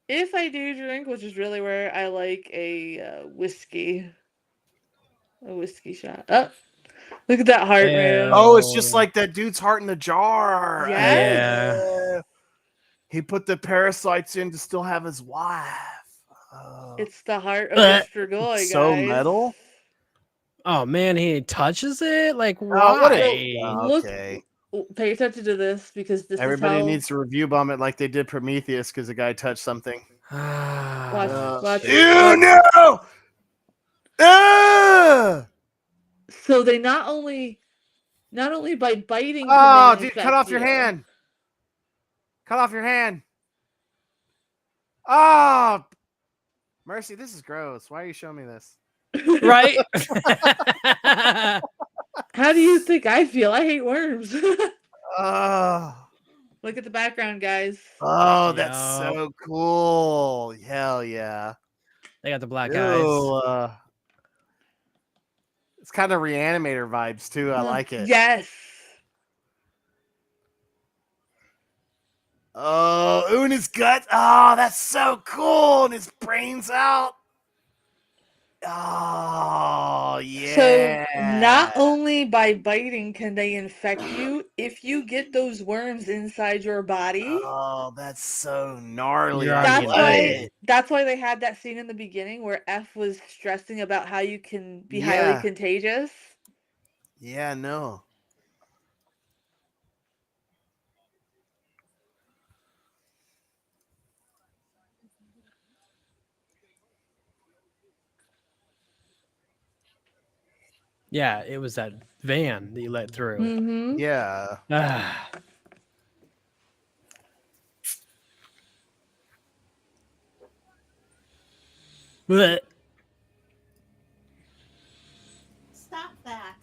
If I do drink, which is really where I like a whiskey shot. Oh, look at that heart, man. Oh, it's just like that dude's heart in the jar. Yes. He put the parasites in to still have his wife. Oh. It's the heart of a Strigoi, It's so guys. metal. Oh man, he touches it. Like Oh, what why? Look, okay. pay attention to this because this Everybody is how. needs to review bomb it like they did Prometheus because the guy touched something. Watch. Ew, no! So they not only by biting. Oh, can they dude, cut infect off your you. hand. Cut off your hand. Oh, Mercy, this is gross. Why are you showing me this? Right? How do you think I feel? I hate worms. Oh, Look at the background, guys. oh, that's Yup. so cool. Hell yeah. They got the black Ew, eyes. it's kind of Reanimator vibes too. I like it. Yes. Oh, ooh, and his gut. Oh, that's so cool. And his brains out. Oh, yeah. So not only by biting can they infect you, if you get those worms inside your body, Oh, that's so gnarly. You're I already that's love why it. that's why they had that scene in the beginning where F was stressing about how you can be highly Yeah. contagious. Yeah, no. Yeah, it was that van that you let through. Mm-hmm. Yeah. Ah. Blech. Stop that.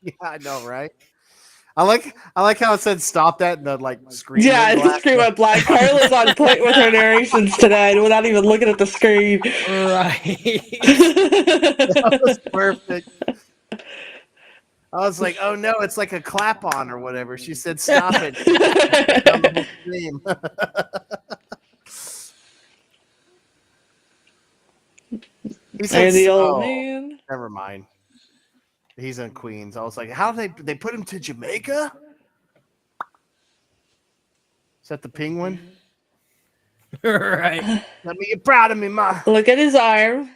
Yeah, I know, right? I like how it said stop that and the like screen Yeah, went the black. screen went black. Carla's on point with her narrations today without even looking at the screen. Right. That was perfect. I was like, oh no, it's like a clap on or whatever. She said stop it. Down the whole stream. He said, There's the old oh, man. never mind. He's in Queens. I was like, how did they put him to Jamaica? Is that the penguin? Right. Let me get proud of me, ma. Look at his arm.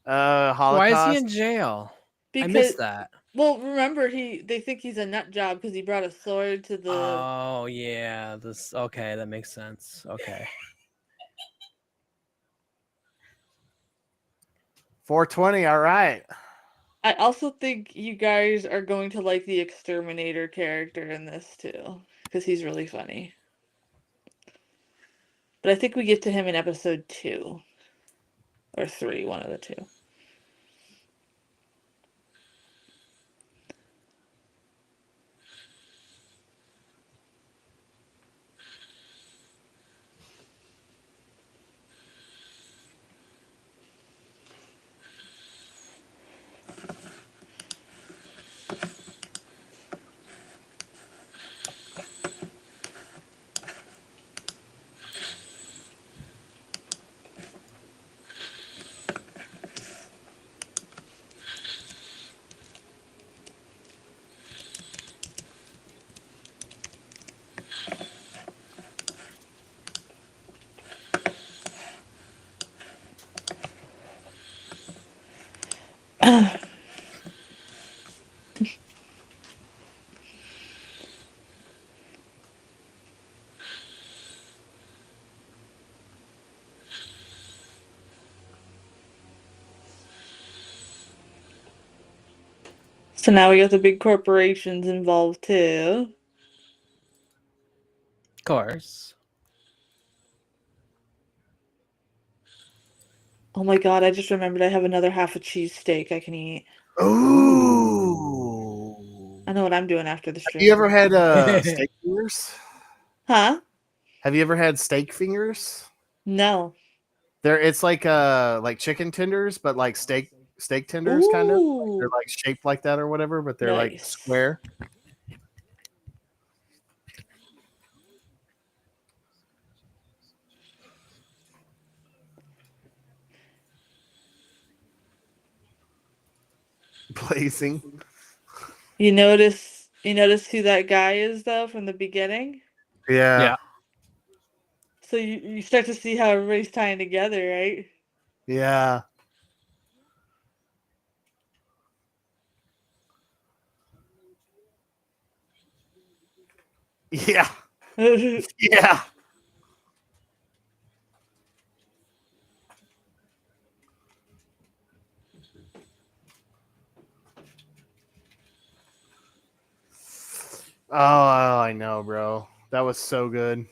Holocaust. Why is he in jail? I Because, missed that. well, remember they think he's a nut job because he brought a sword to the. Oh yeah, this okay, that makes sense. Okay. 420, all right. I also think you guys are going to like the exterminator character in this too, because he's really funny. But I think we get to him in episode 2 or 3, one of the two. So now we got the big corporations involved too. Of course. Oh my god, I just remembered I have another half a cheesesteak I can eat. Ooh. I know what I'm doing after the Have you stream. ever had steak fingers? Huh? Have you ever had steak fingers? No. It's like chicken tenders, but like steak tenders kind of. They're Ooh. like shaped like that or whatever, but they're like Nice. square. Blazing. You notice who that guy is though from the beginning? Yeah. Yeah. So you start to see how everybody's tying together, right? Yeah. Yeah. Yeah. Oh, I know, bro. That was so good.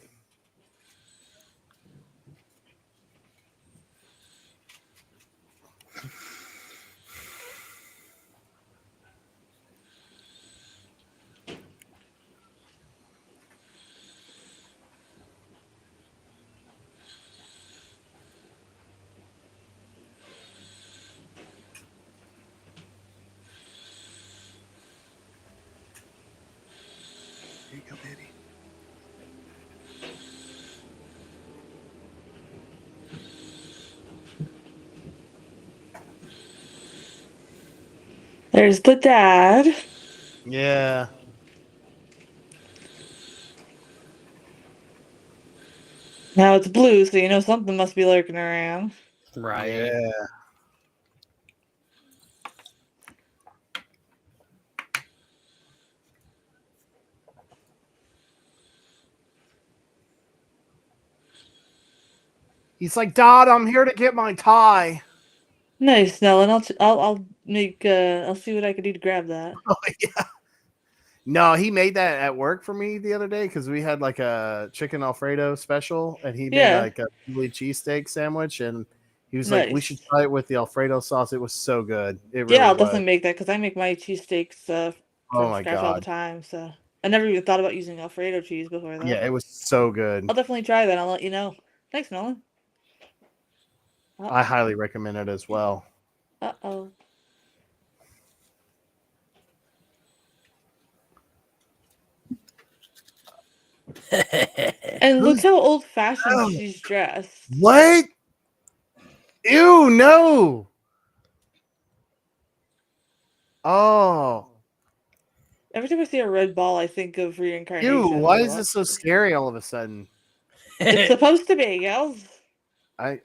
Here you go, baby. There's the dad. Yeah. Now it's blue, so you know something must be lurking around. Right. Yeah. He's like, Dad, I'm here to get my tie. Nice, Nell, and I'll make I'll see what I can do to grab that. Oh, yeah. No, he made that at work for me the other day because we had like a chicken Alfredo special, and he made Yeah, like a Philly cheesesteak sandwich, and he was like, "We should nice. try it with the Alfredo sauce." It was so good. It Yeah, really I'll was. definitely make that because I make my cheesesteaks Oh from my scratch all the god. time. So I never even thought about using Alfredo cheese before that. Yeah, it was so good. I'll definitely try that. I'll let you know. Thanks, Nolan. Oh, I highly recommend it as well. uh-oh. And look Who's how old-fashioned oh, she's dressed. what? Ew, no. Oh, Every time I see a red ball, I think of ew. reincarnation. Why Like, is what? this so scary all of a sudden? It's supposed to be, gals. I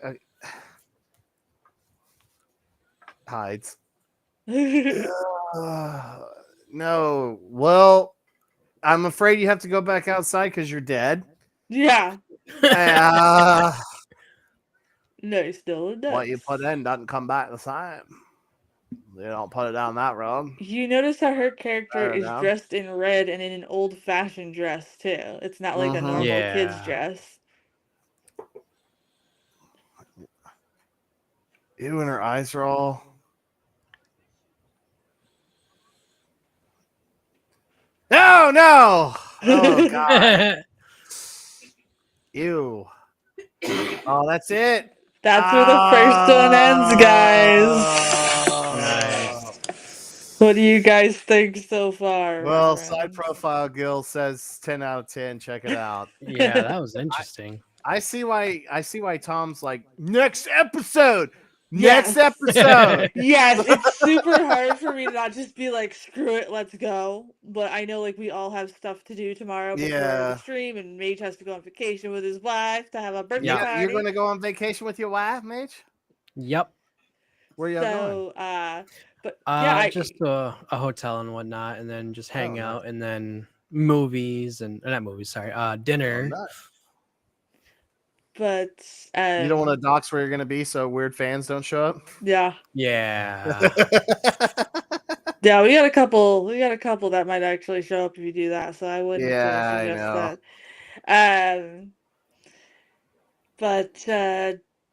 hides. No. Well, I'm afraid you have to go back outside because you're dead. Yeah. Uh, No, still it what does. you put in doesn't come back the same. You don't put it down that road. You notice how her character Turn it is down. dressed in red and in an old-fashioned dress too. It's not like a Mm-hmm. normal kid's Yeah. dress. Ew, and her eyes are all. No, no. Oh God. Ew. Oh, that's it. That's where the first one ends, guys. Nice. What do you guys think so far, my Well, side friends? profile Gil says 10 out of 10. Check it out. Yeah, that was interesting. I see why Tom's like next episode. Next Yes. episode. Yes, it's super hard for me to not just be like, screw it, let's go. But I know like we all have stuff to do tomorrow before the Yeah. stream, and Mage has to go on vacation with his wife to have a birthday Yeah. You're party. gonna go on vacation with your wife, Mitch? Yep. Where y'all going? So but yeah, Just a hotel and whatnot, and then just hang Oh, nice. out, and then movies and not movies. Sorry, dinner. Oh, nice. but You don't want to dox where you're gonna be so weird fans don't show up. yeah. Yeah. Yeah, we got a couple that might actually show up if you do that, so I wouldn't Yeah, I suggest know. that. But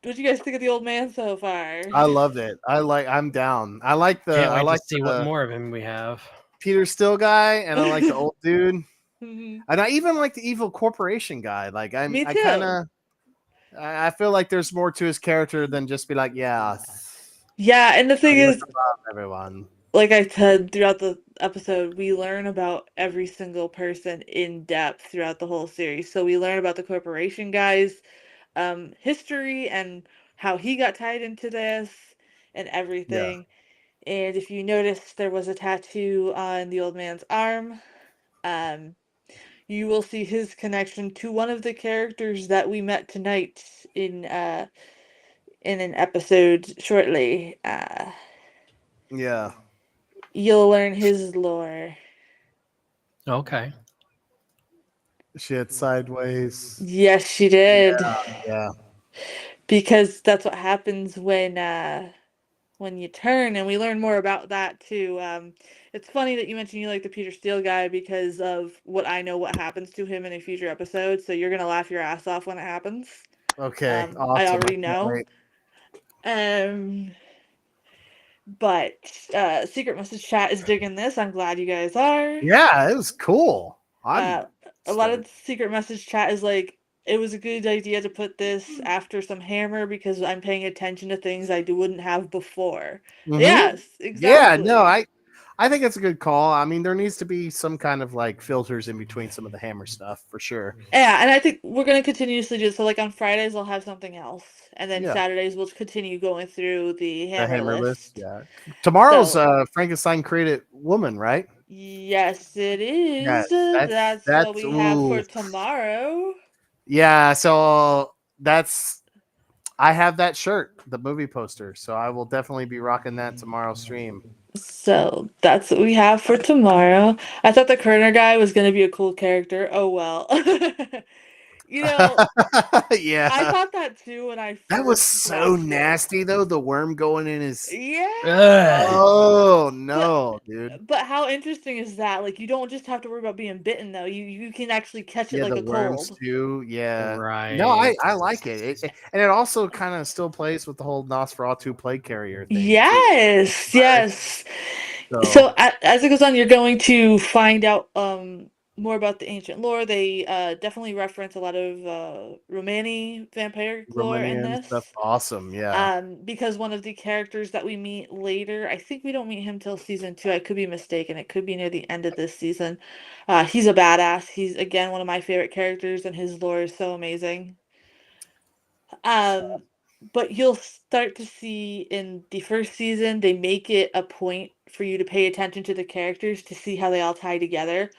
what do you guys think of the old man so far? I loved it. I'm down. I like Can't wait the to see what more of him we have. Peter Still guy, and I like the old dude, Mhm. and I even like the evil corporation guy. Like Me I too. kind of, I feel like there's more to his character than just be like, yeah, Yeah, and the thing I is, love everyone. like I said throughout the episode, we learn about every single person in depth throughout the whole series. So we learn about the corporation guys, history and how he got tied into this and everything. And if you notice, there was a tattoo on the old man's arm. Um, you will see his connection to one of the characters that we met tonight in an episode shortly. Yeah, You'll learn his lore. Okay. shit, sideways. Yes, she did. Yeah, Because that's what happens when you turn, and we learn more about that too. It's funny that you mentioned you like the Peter Steele guy because of what happens to him in a future episode. So you're gonna laugh your ass off when it happens. okay, I awesome. already Can't know. wait. But Secret Message Chat is digging this. I'm glad you guys are. Yeah, it was cool. A lot of Secret Message Chat is like, it was a good idea to put this after some Hammer because I'm paying attention to things I wouldn't have before. Mhm. Yes, exactly. Yeah, no, I think it's a good call. I mean, there needs to be some kind of like filters in between some of the Hammer stuff for sure. Yeah, and I think we're gonna continuously do so. Like on Fridays, I'll have something else, and then Yeah. Saturdays we'll continue going through the The Hammer, Hammer list. yeah. Tomorrow's So- Frankenstein created woman, right? Yes, it is. Yes, That's what we have for ooh. tomorrow. Yeah, so I have that shirt, the movie poster, so I will definitely be rocking that tomorrow stream. So that's what we have for tomorrow. I thought the Kerner guy was gonna be a cool character. Oh well. You know, I Yeah. thought that too when I That was first so watched it. nasty though, the worm going in his Yeah. Ugh. Oh But no, dude. but how interesting is that? Like you don't just have to worry about being bitten though. You can actually catch it Yeah, like the a worms cold. too. Yeah. No, Right. I like it. And it also kind of still plays with the whole Nosferatu plague carrier thing too. Yes, yes. So So as it goes on, you're going to find out more about the ancient lore. They definitely reference a lot of Romani vampiric lore in Romanian stuff, this. awesome. Yeah. Because one of the characters that we meet later, I think we don't meet him till season 2. I could be mistaken. It could be near the end of this season. He's a badass. He's again one of my favorite characters, and his lore is so amazing. Um, but you'll start to see in the first season, they make it a point for you to pay attention to the characters to see how they all tie together.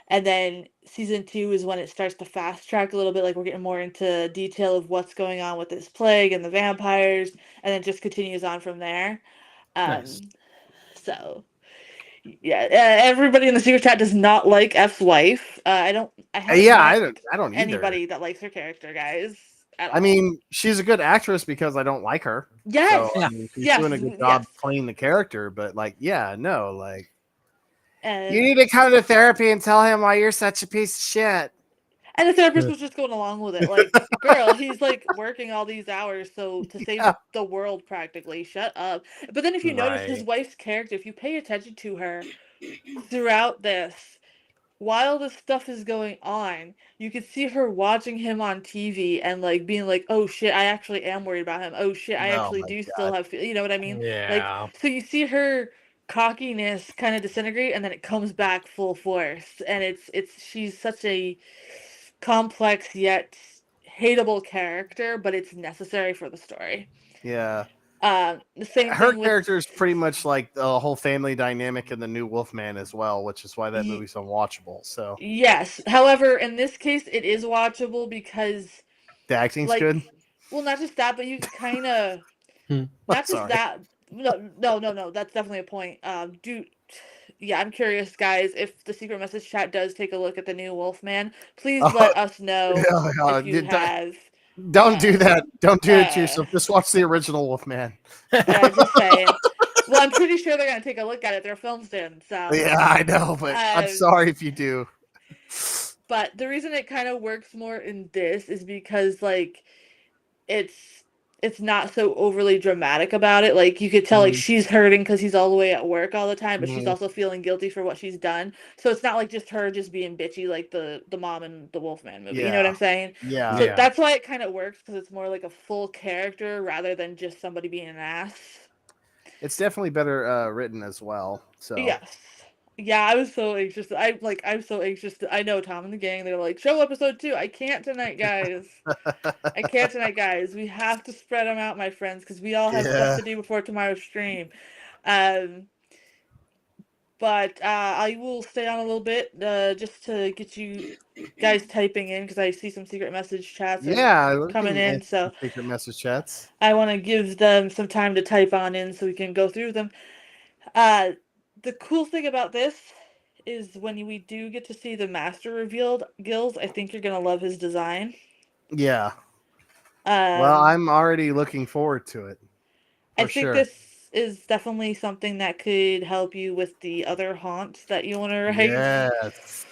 And then season 2 is when it starts to fast track a little bit, like we're getting more into detail of what's going on with this plague and the vampires, and then just continues on from there. Nice. Um, so yeah, everybody in the secret chat does not like F's wife. I haven't Yeah, met I don't either. anybody that likes her character, guys, at I all. mean, she's a good actress because I don't like her. So Yes, I Yeah. mean, she's yes, doing a good yes. job playing the character, but like, yeah, no, like you And need to come to therapy and tell him why you're such a piece of shit. and the therapist Yeah. was just going along with it. Like, girl, he's like working all these hours so to save Yeah. the world practically. Shut up. But then if you notice his Right. wife's character, if you pay attention to her throughout this, while this stuff is going on, you can see her watching him on TV and like being like, "Oh shit, I actually am worried about him. Oh shit, I Oh actually my do still god. have, you know what I mean?" Like, Yeah. so you see her cockiness kind of disintegrate and then it comes back full force, and it's she's such a complex yet hateable character, but it's necessary for the story. Yeah. The same Her thing with character is pretty much like the whole family dynamic in the new Wolfman as well, which is why that y- movie's unwatchable. So yes. However, in this case, it is watchable because the acting's good. like, well, not just that, but you can kind of Hmm. not just Sorry. that. No, no, no, no. That's definitely a point. Yeah, I'm curious, guys. If the secret message chat does take a look at the new Wolfman, please Oh, let us know yeah, if you have. don't do Uh, that. Don't do it to uh, yourself. Just watch the original Wolfman. yeah, just saying. Well, I'm pretty sure they're gonna take a look at it. They're film students, so. Yeah, I know, but I'm Um, sorry if you do. but the reason it kind of works more in this is because like it's it's not so overly dramatic about it. Like you could tell like Mhm, she's hurting because he's all the way at work all the time, but she's mhm. also feeling guilty for what she's done. So it's not like just her just being bitchy like the mom in the Wolfman movie. You know Yeah, what I'm saying? yeah. So Yeah. that's why it kind of works because it's more like a full character rather than just somebody being an ass. It's definitely better written as well. So Yes. Yeah, I was so anxious. I'm so anxious. I know Tom and the gang. They're like, show episode 2. I can't tonight, guys. I can't tonight, guys. We have to spread them out, my friends, because we all have stuff yeah, to do before tomorrow's stream. Um, but I will stay on a little bit just to get you guys typing in because I see some secret message chats are yeah. We coming can in. answer some So secret message chats. I want to give them some time to type on in so we can go through them. Uh, the cool thing about this is when we do get to see the master revealed, Gills, I think you're gonna love his design. Yeah. Well, Um, I'm already looking forward to it I for think sure. this is definitely something that could help you with the other haunts that you want to write. Yes,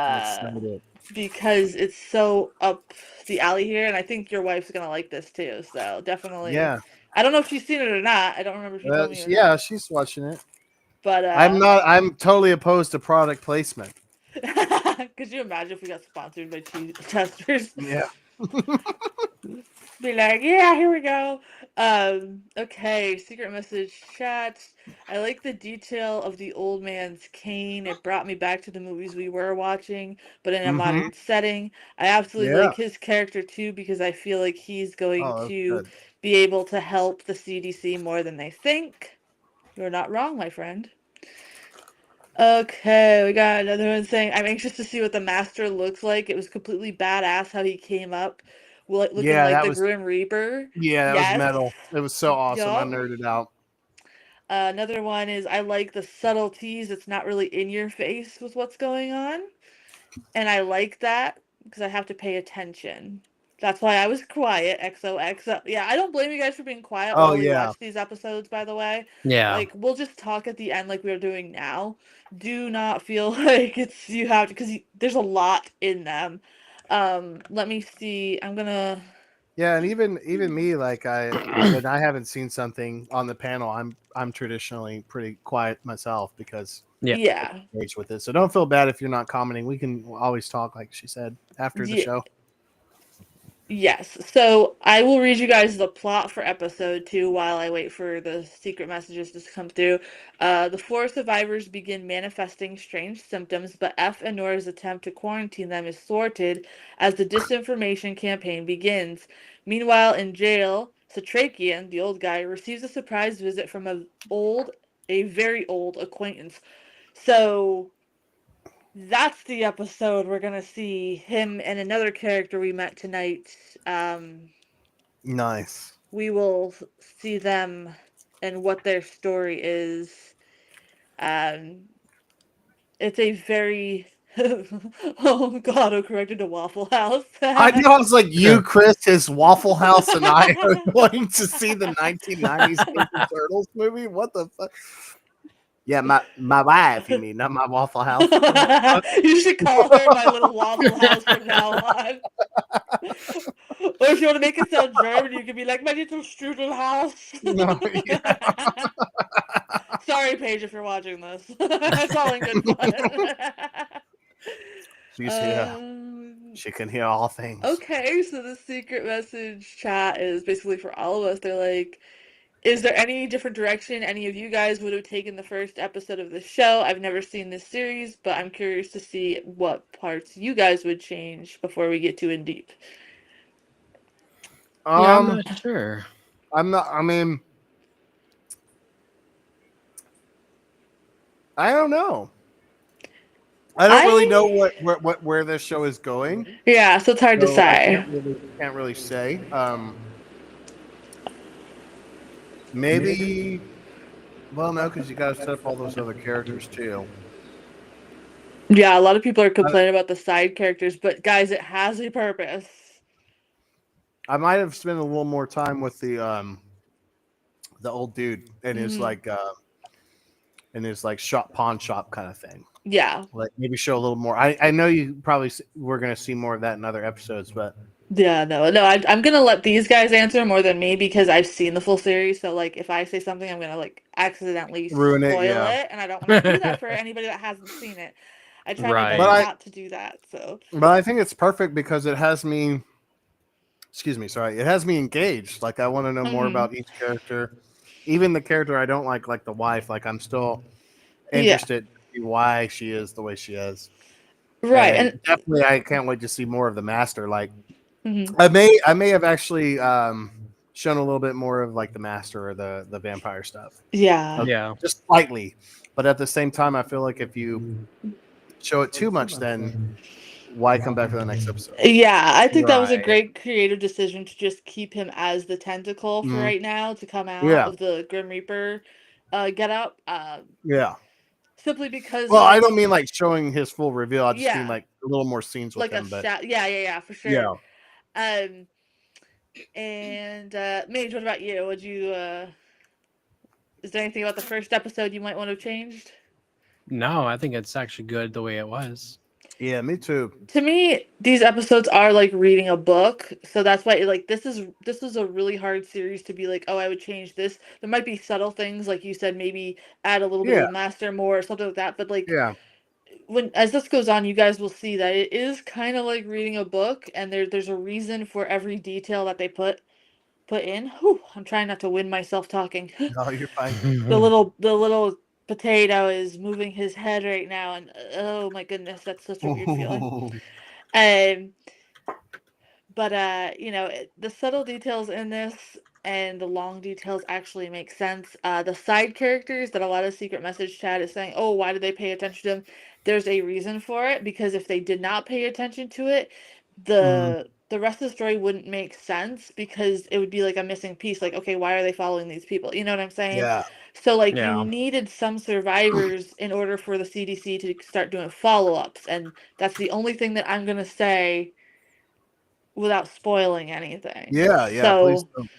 I'm Uh, excited. because it's so up the alley here, and I think your wife's gonna like this too. So definitely, Yeah, I don't know if she's seen it or not. I don't remember if you told me or yeah. not. She's watching it. But I'm not. I'm totally opposed to product placement. could you imagine if we got sponsored by cheese testers? Yeah. Be like, yeah, here we go. Okay, secret message chat. I like the detail of the old man's cane. It brought me back to the movies we were watching, but in a Mm-hmm. modern setting. I absolutely Yeah. like his character too because I feel like he's going Oh, that's to good. be able to help the CDC more than they think. You're not wrong, my friend. Okay, we got another one saying, I'm anxious to see what the master looks like. It was completely badass how he came up, looking Yeah, like that the was. Grim Reaper. Yeah, that was Yes. metal. It was so awesome. I Yup. nerded out. Another one is, I like the subtleties. It's not really in your face with what's going on. And I like that. because I have to pay attention. That's why I was quiet. XOXO. Yeah, I don't blame you guys for being quiet Oh while we yeah. watch these episodes, by the way. Yeah. Like, we'll just talk at the end like we're doing now. Do not feel like it's you have to, because there's a lot in them. Let me see. I'm gonna. Yeah, and even me, like when I haven't seen something on the panel, I'm traditionally pretty quiet myself because Yeah. Yeah. I'm engaged with it. So don't feel bad if you're not commenting. We can always talk, like she said, after the Yeah. show. Yes. So I will read you guys the plot for episode 2 while I wait for the secret messages to come through. The 4 survivors begin manifesting strange symptoms, but F and Nora's attempt to quarantine them is thwarted as the disinformation campaign begins. Meanwhile, in jail, Satrakian, the old guy, receives a surprise visit from a very old acquaintance. So that's the episode we're gonna see him and another character we met tonight. Nice. We will see them and what their story is. Um, it's a very oh god, I corrected to Waffle House. I know. I was like, you, Chris, his Waffle House, and I are going to see the 1990s Ninja Turtles movie. What the fuck? Yeah, my wife. You mean not my Waffle House? You should call her my little Waffle House from now on. Or if you want to make it sound German, you could be like my little strudel house. No, yeah. Sorry, Paige, if you're watching this. It's all in good fun. She's here. She can hear all things. Okay, so the secret message chat is basically for all of us. They're like, is there any different direction any of you guys would have taken the first episode of the show? I've never seen this series, but I'm curious to see what parts you guys would change before we get too in deep. Yeah, I'm not sure. I'm not. I mean, I don't know. I don't really know where this show is going. Yeah, so it's hard to So I say. can't really say. Maybe. Well, no, because you got to set up all those other characters too. Yeah, a lot of people are complaining about the side characters, but guys, it has a purpose. I might have spent a little more time with the old dude and his pawn shop kind of thing. Yeah. Like maybe show a little more. I know you probably we're gonna see more of that in other episodes, but Yeah, no, I'm gonna let these guys answer more than me because I've seen the full series. So like, if I say something, I'm gonna like accidentally ruin it. spoil Yeah, it, and I don't want to do that for anybody that hasn't seen it. I try my Right. best But not to do that. So, but I think it's perfect because it has me. Excuse me, sorry. It has me engaged. Like I want to know more about each character, even the character I don't like the wife. Like I'm still yeah, interested to see why she is the way she is. right, And and definitely, I can't wait to see more of the master. Like mhm. I may have actually shown a little bit more of like the master or the vampire stuff. Yeah, Yeah. Just slightly, but at the same time, I feel like if you show it too much, then why come back for the next episode? yeah, I think that was a Right. great creative decision to just keep him as the tentacle for Mhm. right now to come out Yeah, of the Grim Reaper get up. yeah. Simply because Well, I of don't mean like showing his full reveal. I just mean yeah, like a little more scenes with like a him. But shot. Yeah, for sure. yeah, Um, and Mage, what about you? Would you is there anything about the first episode you might want to have changed? No, I think it's actually good the way it was. yeah, me too. To me, these episodes are like reading a book, so that's why like this is a really hard series to be like, oh, I would change this. There might be subtle things like you said, maybe add a little bit of Yeah, the master more or something like that. But like yeah. when as this goes on, you guys will see that it is kind of like reading a book, and there's a reason for every detail that they put in. Whew, I'm trying not to win myself talking. No, you're fine. The little potato is moving his head right now, and oh my goodness, that's such a weird feeling. Um, but the subtle details in this and the long details actually make sense. The side characters that a lot of secret message chat is saying, oh, why did they pay attention to them? There's a reason for it because if they did not pay attention to it, Mhm. the the rest of the story wouldn't make sense because it would be like a missing piece. Like, okay, why are they following these people? You know what I'm saying? Yeah. So, like, you Yeah. needed some survivors in order for the CDC to start doing follow-ups, and that's the only thing that I'm gonna say without spoiling anything. Yeah, yeah, please So, don't.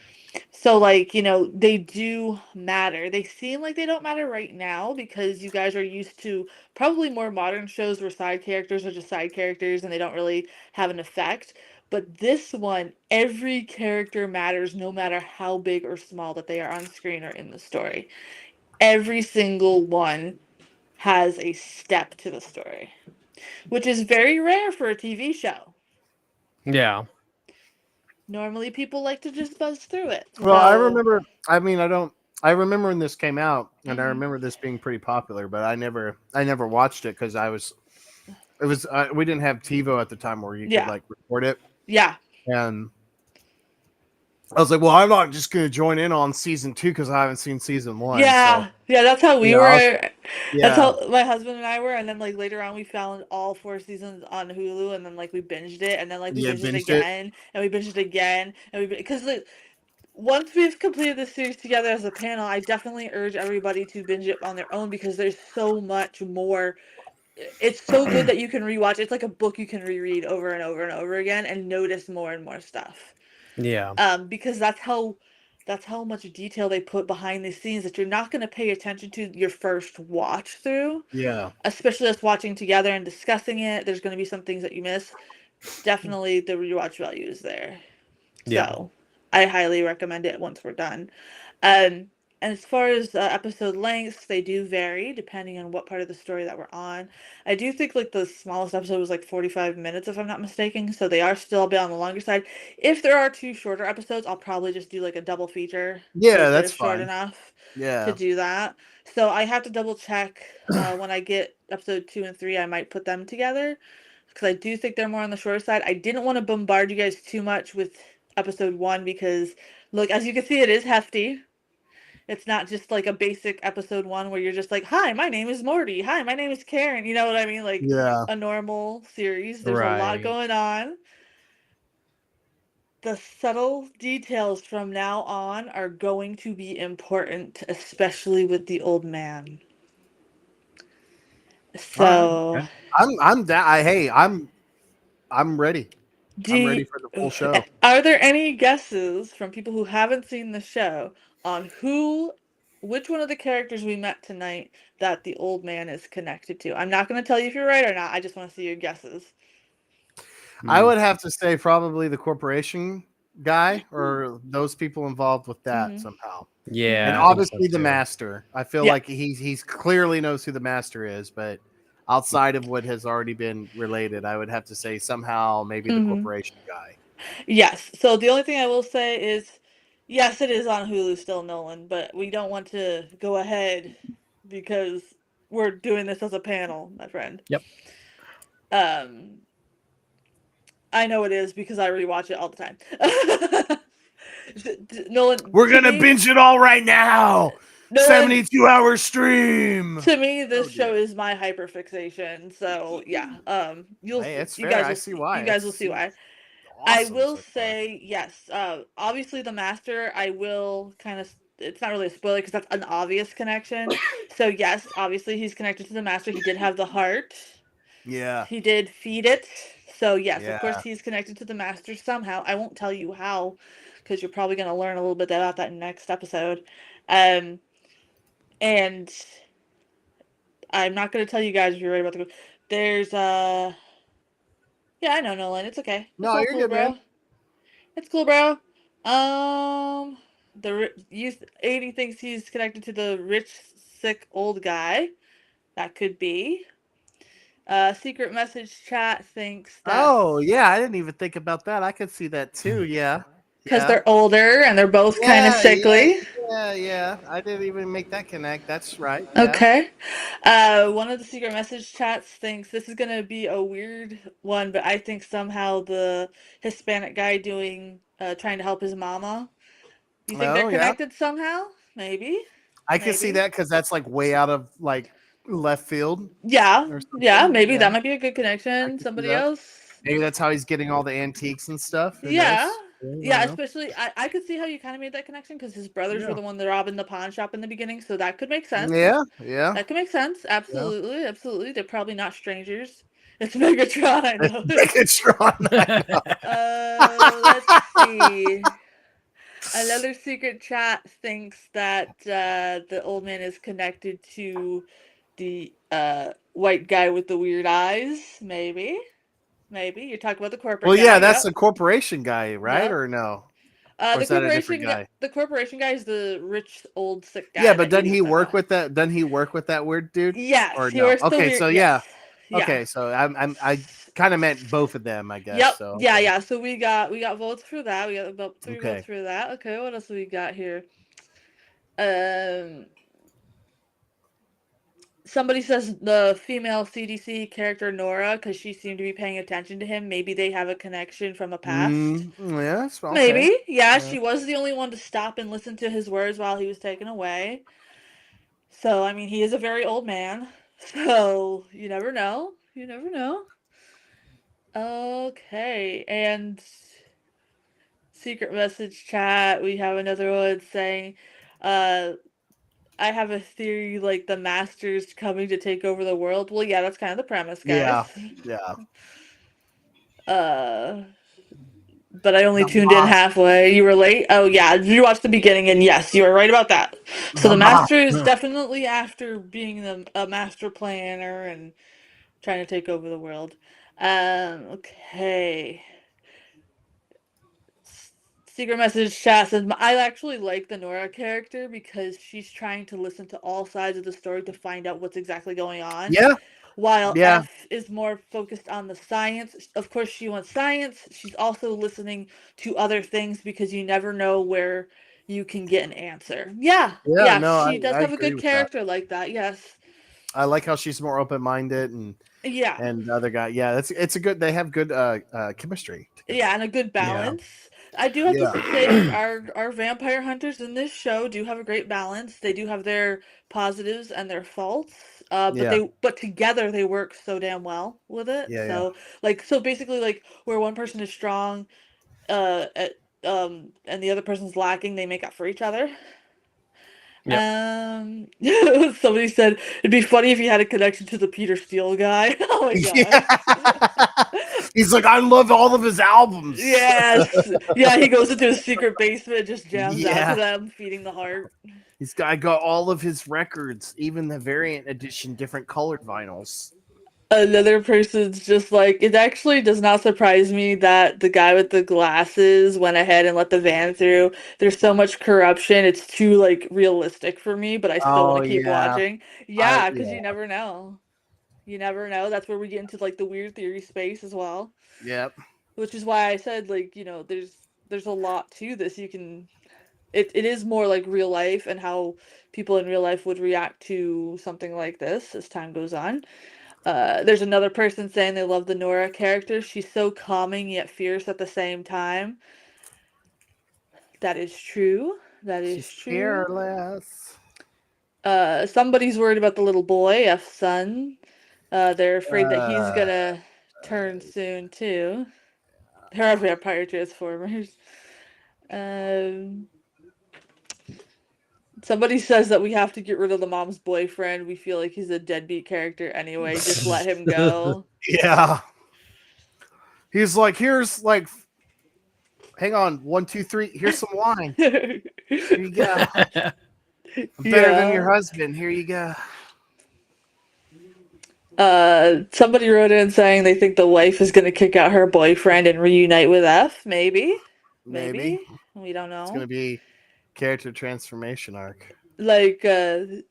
so like, they do matter. They seem like they don't matter right now because you guys are used to probably more modern shows where side characters are just side characters and they don't really have an effect. But this one, every character matters no matter how big or small that they are on screen or in the story. Every single one has a step to the story, which is very rare for a TV show. Yeah. Normally, people like to just buzz through it. Well, I So, remember. I mean, I remember when this came out, and I mhm. remember this being pretty popular. But I never watched it because it was. We didn't have TiVo at the time where you could Yeah, like record it, yeah, and I was like, well, I'm not just going to join in on season 2 because I haven't seen season 1. So, yeah, yeah. That's how we I was, were. That's yeah, how my husband and I were. And then like later on, we found all 4 seasons on Hulu, and then like we binged it, and then like we yeah, binged it binged it. again, and we binged it again, and we because like once we've completed this series together as a panel, I definitely urge everybody to binge it on their own because there's so much more. It's so good that you can rewatch. It's like a book you can reread over and over and over again and notice more and more stuff. Yeah. Because that's how much detail they put behind the scenes that you're not going to pay attention to your first watch through, Yeah, especially us watching together and discussing it. There's going to be some things that you miss. Definitely the rewatch value is there. Yeah. So I highly recommend it once we're done. Um, and as far as episode lengths, they do vary depending on what part of the story that we're on. I do think like the smallest episode was like 45 minutes, if I'm not mistaken. So they are still a bit on the longer side. If there are 2 shorter episodes, I'll probably just do like a double feature yeah, because they're that's short fine. enough to Yeah, do that. So I have to double check when I get episode 2 and 3. I might put them together because I do think they're more on the shorter side. I didn't want to bombard you guys too much with episode 1 because, look, as you can see, it is hefty. It's not just like a basic episode 1 where you're just like, "Hi, my name is Morty. Hi, my name is Karen." You know what I mean? Like yeah. a normal series. There's a lot Right. going on. The subtle details from now on are going to be important, especially with the old man. All right. So, Okay. I'm down. Hey, I'm ready. do I'm ready you, for the full show. are there any guesses from people who haven't seen the show on which one of the characters we met tonight that the old man is connected to? I'm not going to tell you if you're right or not. I just want to see your guesses. I Hmm. would have to say probably the corporation guy or those people involved with that Mm-hmm. somehow. And Yeah, I think so obviously the too. master. I feel Yeah. like he's clearly knows who the master is, but outside of what has already been related, I would have to say somehow maybe the Mm-hmm. corporation guy. Yes. So the only thing I will say is, yes, it is on Hulu still, Nolan, but we don't want to go ahead because we're doing this as a panel, my friend. Yep. Um, I know it is because I rewatch it all the time. Nolan, We're gonna binge it all right now. Nolan, 72-hour stream. to me, Oh this show dear. is my hyperfixation. So yeah, Hey, it's you fair. guys I will see why. you guys will It's see why. I awesome will so far. say yes. Obviously the master. I will kind of. It's not really a spoiler because that's an obvious connection. So yes, obviously he's connected to the master. He did have the heart. Yeah. He did feed it. So yes, of course Yeah. he's connected to the master somehow. I won't tell you how, because you're probably gonna learn a little bit about that next episode. Um, and I'm not gonna tell you guys if you're right about the. There's Yeah, I know, Nolan. It's okay. It's No, all you're cool, good, man. bro. It's cool, bro. The youth 80 thinks he's connected to the rich, sick old guy. That could be. Secret message chat thinks that Oh, yeah, I didn't even think about that. I could see that too. Yeah. because Yeah. they're older and they're both kind of Yeah, yeah, sickly. yeah. I didn't even make that connect. That's right. Yeah. Okay. One of the secret message chats thinks this is gonna be a weird one, but I think somehow the Hispanic guy trying to help his mama. You think they're Oh, yeah. connected somehow? Maybe. I can see Maybe. that because that's like way out of like left field Yeah, or yeah, something. maybe Yeah, that might be a good I connection. can see Somebody that. else? Maybe that's how he's getting all the antiques and stuff. Who Yeah. knows? Yeah, especially I could see how you kind of made that connection because his brothers were Yeah. the one that robbing the pawn shop in the beginning, so that could make sense. Yeah, yeah. That could make sense. Absolutely, absolutely. They're probably not strangers. It's Megatron, I know. Megatron. I know. Let's see. Another secret chat thinks that the old man is connected to the white guy with the weird eyes. Maybe. Maybe. You're talking about the corporate Well, guy. yeah, that's Yep. the corporation guy, right? Yep. Or no? Or The is that a different corporation guy? the corporation guy is the rich old sick Yeah, guy but that he doesn't was he sent work by. with that? Doesn't he work with that weird dude? Yes, Or he no? works the Okay, weird. so Yes. yeah. Yeah. Okay, so I kind of meant both of them, I guess. Yep. So Yeah, okay. yeah. So we got votes for that. We got about 3 votes Okay. for that. Okay, what else do we got here? Um Somebody says the female CDC character Nora because she seemed to be paying attention to him. Maybe they have a connection from a past. Yes, okay. Maybe. Yeah, Yeah. she was the only one to stop and listen to his words while he was taken away. So, I mean, he is a very old man. So, you never know. You never know. Okay, and secret message chat. We have another one saying, uh, I have a theory like the Masters coming to take over the world. Well, yeah, that's kind of the premise, guys. Yeah. Yeah. Uh, but I only The tuned in Moss. halfway. You were late? Oh, yeah, you watched the beginning, and yes, you were right about that. So The the Moss. Master is definitely after being a master planner and trying to take over the world. Okay. Secret message chat says I actually like the Nora character because she's trying to listen to all sides of the story to find out what's exactly going on. Yeah. While Yeah. F is more focused on the science. Of course, she wants science. She's also listening to other things because you never know where you can get an answer. Yeah, Yeah. yeah, No, she does I have a agree good with that. character like that. Yes. I like how she's more open minded Yeah. and the other guy. Yeah, it's a good. They have good chemistry together. Yeah, and a good Yeah. balance. I do have to Yeah. say our vampire hunters in this show do have a great balance. They do have their positives and their faults. Yeah. But together they work so damn well with it. Yeah. Yeah. So basically like where one person is strong at, and the other person's lacking, they make up for each other. Yep. Somebody said it'd be funny if you had a connection to the Peter Steele guy. Oh my gosh. Yeah. He's like, I love all of his albums. Yes. Yeah, he goes into his secret basement and just jams out to Yeah. them, feeding the heart. I got all of his records, even the variant edition, different colored vinyls. Another person's just like, it actually does not surprise me that the guy with the glasses went ahead and let the van through. There's so much corruption. It's too like realistic for me, but I still want Oh to keep yeah. watching. Yeah, because Yeah. you never know. You never know. That's where we get into like the weird theory space as well. Yep. Which is why I said like, there's a lot to this. It is more like real life and how people in real life would react to something like this as time goes on. There's another person saying they love the Nora character. She's so calming yet fierce at the same time. That is true. That is She's true. careless. Somebody's worried about the little boy, F's son. They're afraid that he's gonna turn soon too. There are vampire transformers. Um, Somebody says that we have to get rid of the mom's boyfriend. We feel like he's a deadbeat character anyway. Just let him go. Yeah. He's like, here's like, hang on, 1, 2, 3. Here's some wine. Here you go. I'm better than your husband. Here you go. Somebody wrote in saying they think the wife is going to kick out her boyfriend and reunite with F. Maybe. Maybe. We don't It's know. gonna be character transformation arc. Like, I'm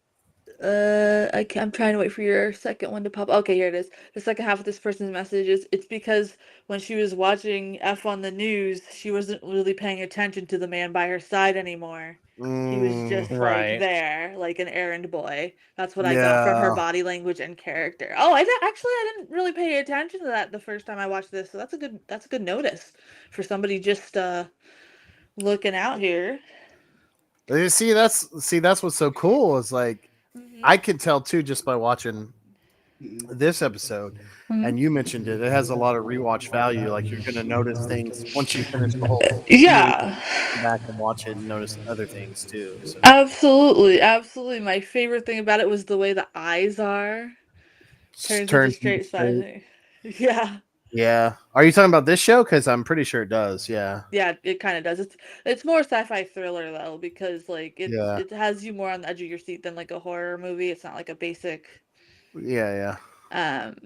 trying to wait for your second one to pop. Okay, here it is. The second half of this person's message is it's because when she was watching F on the news, she wasn't really paying attention to the man by her side anymore. He was just like Right. there, like an errand boy. That's what I got from her Yeah. body language and character. Oh, actually I didn't really pay attention to that the first time I watched this. So that's a good notice for somebody just looking out here. See, that's what's so cool is like Mhm. I can tell too just by watching this episode, and you mentioned it, it has a lot of rewatch value. Like you're going to notice things once you finish the whole series, Yeah, come back and watch it and notice other things too. So absolutely, absolutely. My favorite thing about it was the way the eyes are. Turns into turns into straight straight. side. Yeah. Yeah. Are you talking about this show? Because I'm pretty sure it does. Yeah. Yeah, it kind of does. It's more sci-fi thriller though because like Yeah. it has you more on the edge of your seat than like a horror movie. It's not like a basic Yeah. Yeah. um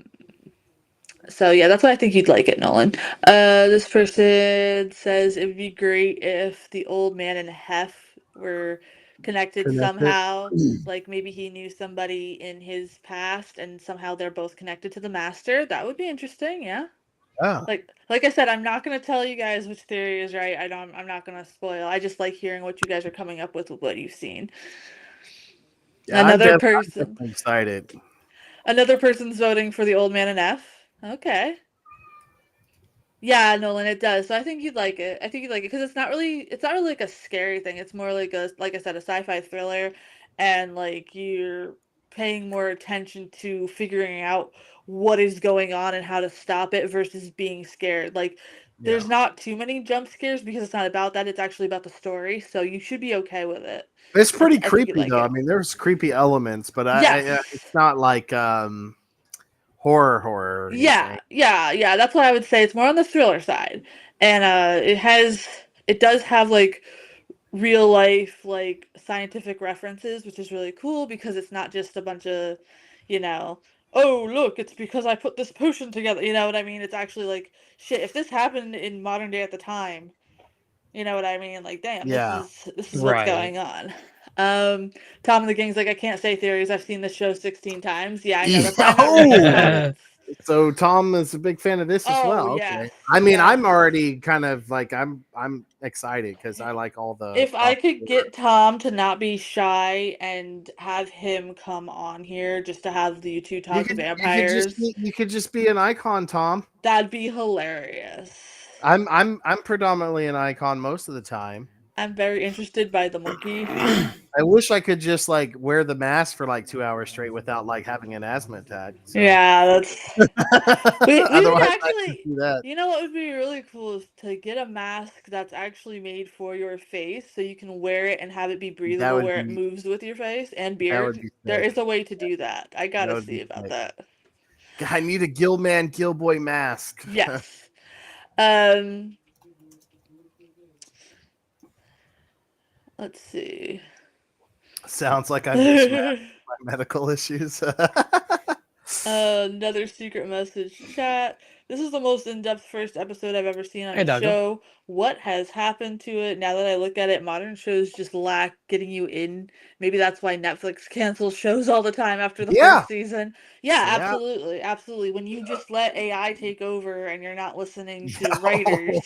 so yeah, that's why I think you'd like it, Nolan. This person says it would be great if the old man and Hef were connected Connect it. somehow. Like maybe he knew somebody in his past and somehow they're both connected to the master. That would be interesting, yeah. Oh. Like I said, I'm not gonna tell you guys which theory is right. I'm not gonna spoil. I just like hearing what you guys are coming up with what you've seen. Yeah. Another I'm person definitely excited. another person's voting for the old man and F. Okay. Yeah, Nolan, it does. So I think you'd like it. I think you'd like it because it's not really like a scary thing. It's more like a like I said, a sci-fi thriller, and like you're paying more attention to figuring out what is going on and how to stop it versus being scared. Like Yeah. there's not too many jump scares because it's not about that. It's actually about the story. So you should be okay with it. It's pretty I think you creepy like though. I it. mean, there's creepy elements, but Yes. it's not like horror or Yeah, anything. yeah. That's what I would say. It's more on the thriller side. And it does have like real life like scientific references, which is really cool because it's not just a bunch of, you know, oh look, it's because I put this potion together. You know what I mean? It's actually like shit, if this happened in modern day at the time, you know what I mean? Like, damn, Yeah. this is what's Right. going on. Tom and the Gang's like, I can't say theories. I've seen this show 16 times. Yeah, I know. That's why I'm not reading the Oh, comments. so Tom is a big fan of this as Oh well. yes, Okay. I mean, yes. I'm already kind of like I'm excited because I like all the If I cross. could get Tom to not be shy and have him come on here just to have the two talk vampires, You could just be an icon, Tom. that'd be hilarious. I'm predominantly an icon most of the time. I'm very interested by the monkey. I wish I could just like wear the mask for like 2 hours straight without like having an asthma attack. So Yeah, that's we would otherwise I could actually, do that. you know what would be really cool is to get a mask that's actually made for your face so you can wear it and have it be That breathable would where it be moves with your face and that would beard. be There sick. is a way to do that. I That gotta would be see about sick. that. I need a Gill-boy mask. Yes. Um, let's see. Sounds like I'm mismatched my medical issues. Another secret message chat. This is the most in-depth first episode I've ever seen on Hey, a Doggo. show. What has happened to it? Now that I look at it, modern shows just lack getting you in. Maybe that's why Netflix cancels shows all the time after the Yeah. first season. Yeah, Yeah. absolutely. Absolutely. When you just let AI take over and you're not listening to the writers.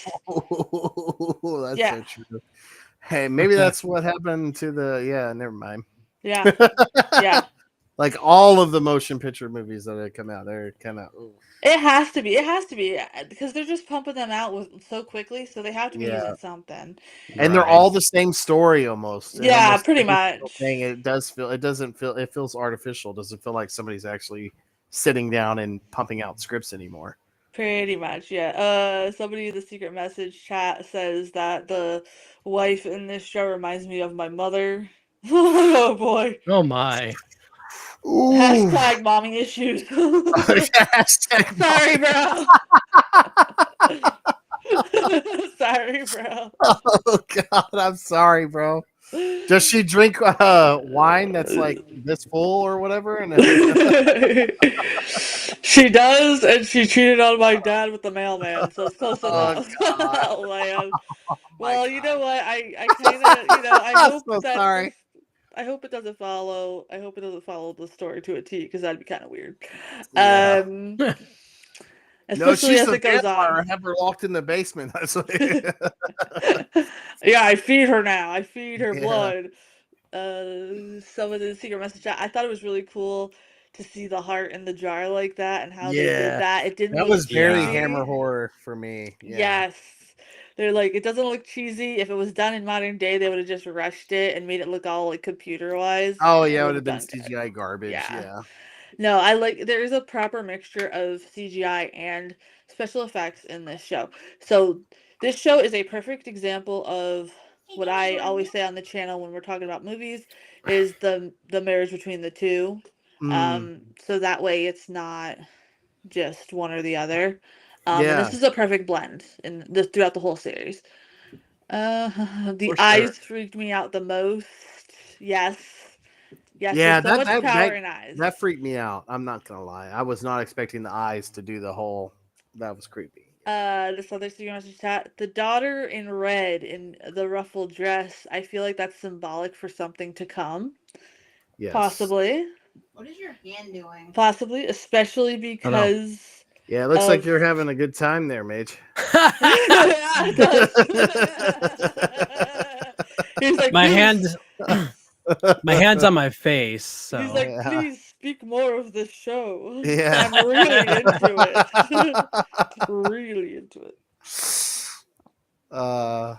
That's Yeah. so true. Hey, maybe that's what happened to the yeah, never mind. Yeah. Yeah. Like all of the motion picture movies that have come out, they're kind of It has to be. It has to be because they're just pumping them out so quickly, so they have to be yeah, using something. and they're Right. all the same story almost. And Yeah, almost pretty every single much. thing it doesn't feel it feels artificial. It doesn't feel like somebody's actually sitting down and pumping out scripts anymore. Pretty much, yeah. Somebody in the secret message chat says that the wife in this show reminds me of my mother. Oh boy. Oh my. Ooh. Hashtag mommy issues. Hashtag Sorry, bro. Sorry, bro. Oh God, I'm sorry, bro. Does she drink wine that's like this full or whatever? And She does, and she cheated on my dad with the mailman, so it's close oh enough. God, Oh man. oh my Well, you know God, what? I kind of, I I'm hope so that sorry. this, I hope it doesn't follow. I hope it doesn't follow the story to a T, because that'd be kind of weird. Yeah, Um, no, especially she's as a it goes vampire. on. I have her locked in the basement. That's what. Yeah, I feed her now. I feed her Yeah, blood. Some of the secret message. I thought it was really cool to see the heart in the jar like that and how they did yeah, that. It didn't that look was very Yeah. Hammer cheesy. horror for me. Yeah. Yes. They're like, it doesn't look cheesy. If it was done in modern day, they would have just rushed it and made it look all like computer wise, Oh and it yeah, it would would have have been done good. CGI garbage. Yeah. Yeah. No, I like there is a proper mixture of CGI and special effects in this show. So this show is a perfect example of what I always say on the channel when we're talking about movies is the marriage between the two. Mm, So that way it's not just one or the other. And yeah, this is a perfect blend in this throughout the whole series. The for sure. eyes freaked me out the most. Yes. Yes, Yeah, there's so much power in eyes. that freaked me out. I'm not gonna lie. I was not expecting the eyes to do the whole. That was creepy. This other secret message chat. The daughter in red in the ruffled dress. I feel like that's symbolic for something to come. Yes. Possibly. What is your hand doing? Possibly, especially don't know. because Yeah, it looks like of. you're having a good time there, Mage. Yeah, it does. He's like, My hand, please. my hand's on my face. So He's like, Yeah. please speak more of this show. Yeah. I'm really into it. Really into it. uh,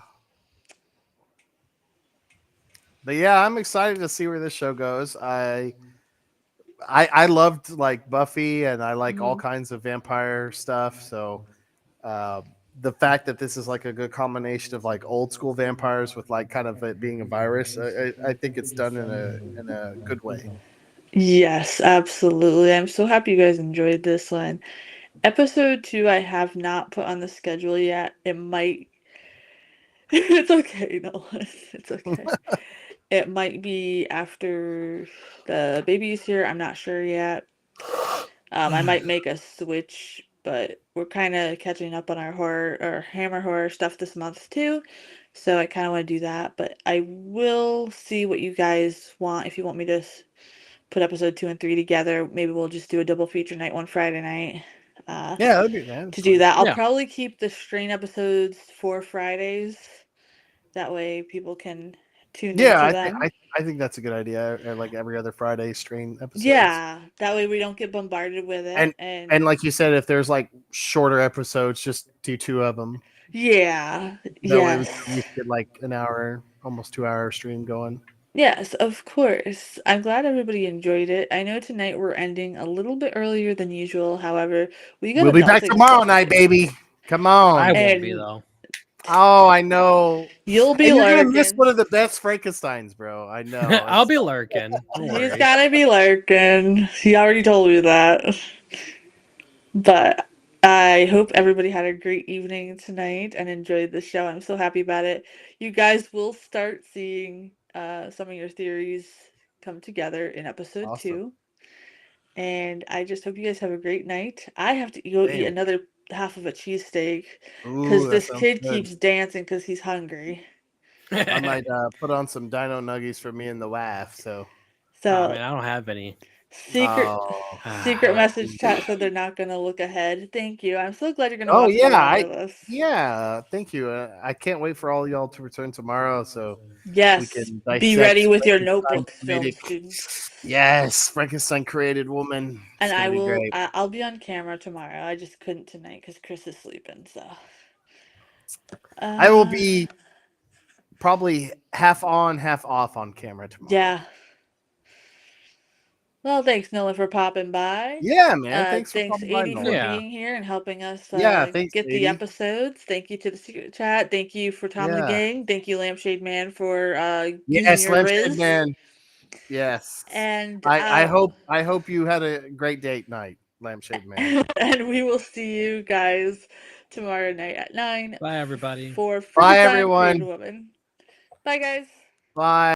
but yeah, I'm excited to see where this show goes. I loved like Buffy, and I like all Mhm. kinds of vampire stuff. So uh, the fact that this is like a good combination of like old school vampires with like kind of it being a virus, I think it's done in a good way. Yes, absolutely. I'm so happy you guys enjoyed this one. Episode 2, I have not put on the schedule yet. It might. It's okay, no, it's okay. It might be after the baby's here. I'm not sure yet. I might make a switch, but we're kind of catching up on our horror or Hammer horror stuff this month too. So I kind of want to do that, but I will see what you guys want. If you want me to put episode 2 and 3 together, maybe we'll just do a double feature night one Friday night. Yeah, that'd be that. To do that, I'll Yeah. probably keep the strain episodes for Fridays. That way people can tune Yeah, into them. I think that's a good idea. Like every other Friday stream episodes. Yeah, that way we don't get bombarded with it. And like you said, if there's like shorter episodes, just do 2 of them. Yeah, That way we can yes. at least get like an hour, almost 2 hour stream going. Yes, of course. I'm glad everybody enjoyed it. I know tonight we're ending a little bit earlier than usual. However, we got We'll be back adulting tomorrow stuff to night, do. baby. Come I on. won't be And though. Oh, I know. you'll be And you're gonna miss lurking. one of the best Frankensteins, bro. I know. I'll It's be so lurking. Don't He's worry. gotta be lurking. He already told me that. But I hope everybody had a great evening tonight and enjoyed the show. I'm so happy about it. You guys will start seeing some of your theories come together in episode awesome. 2. And I just hope you guys have a great night. I have to go eat Same. another half of a cheesesteak Ooh, because that this sounds kid good. keeps dancing because he's hungry. I might put on some dino nuggies for me and the wife. So, Oh So man, I don't have any. secret oh, secret message chat said they're not gonna look ahead. Thank you. I'm so glad you're gonna oh watch it yeah, along with us. yeah. Thank you. I can't wait for all y'all to return tomorrow, so we Yes, can be ready dissect with your Frankenstein notebooks, film created. students. Yes, Frankenstein created woman. And It's I gonna be will. great. I'll be on camera tomorrow. I just couldn't tonight because Chris is sleeping. So. I will be probably half on, half off on camera tomorrow. Yeah. Well, thanks, Noah, for popping by. Yeah, man. Thanks for Thanks, coming by, 80, for Nolan. Yeah. being here and helping us Yeah, thanks, get the 80. episodes. Thank you to the secret chat. Thank you for Tom the Yeah. Gang. Thank you, Lampshade Man, for using Yes, your Lampshade Riz. Man. Yes. And I hope you had a great date night, Lampshade Man. and we will see you guys tomorrow night at 9 Bye everybody. for Bye, Frankenstein Created everyone. Woman. Bye, guys. Bye.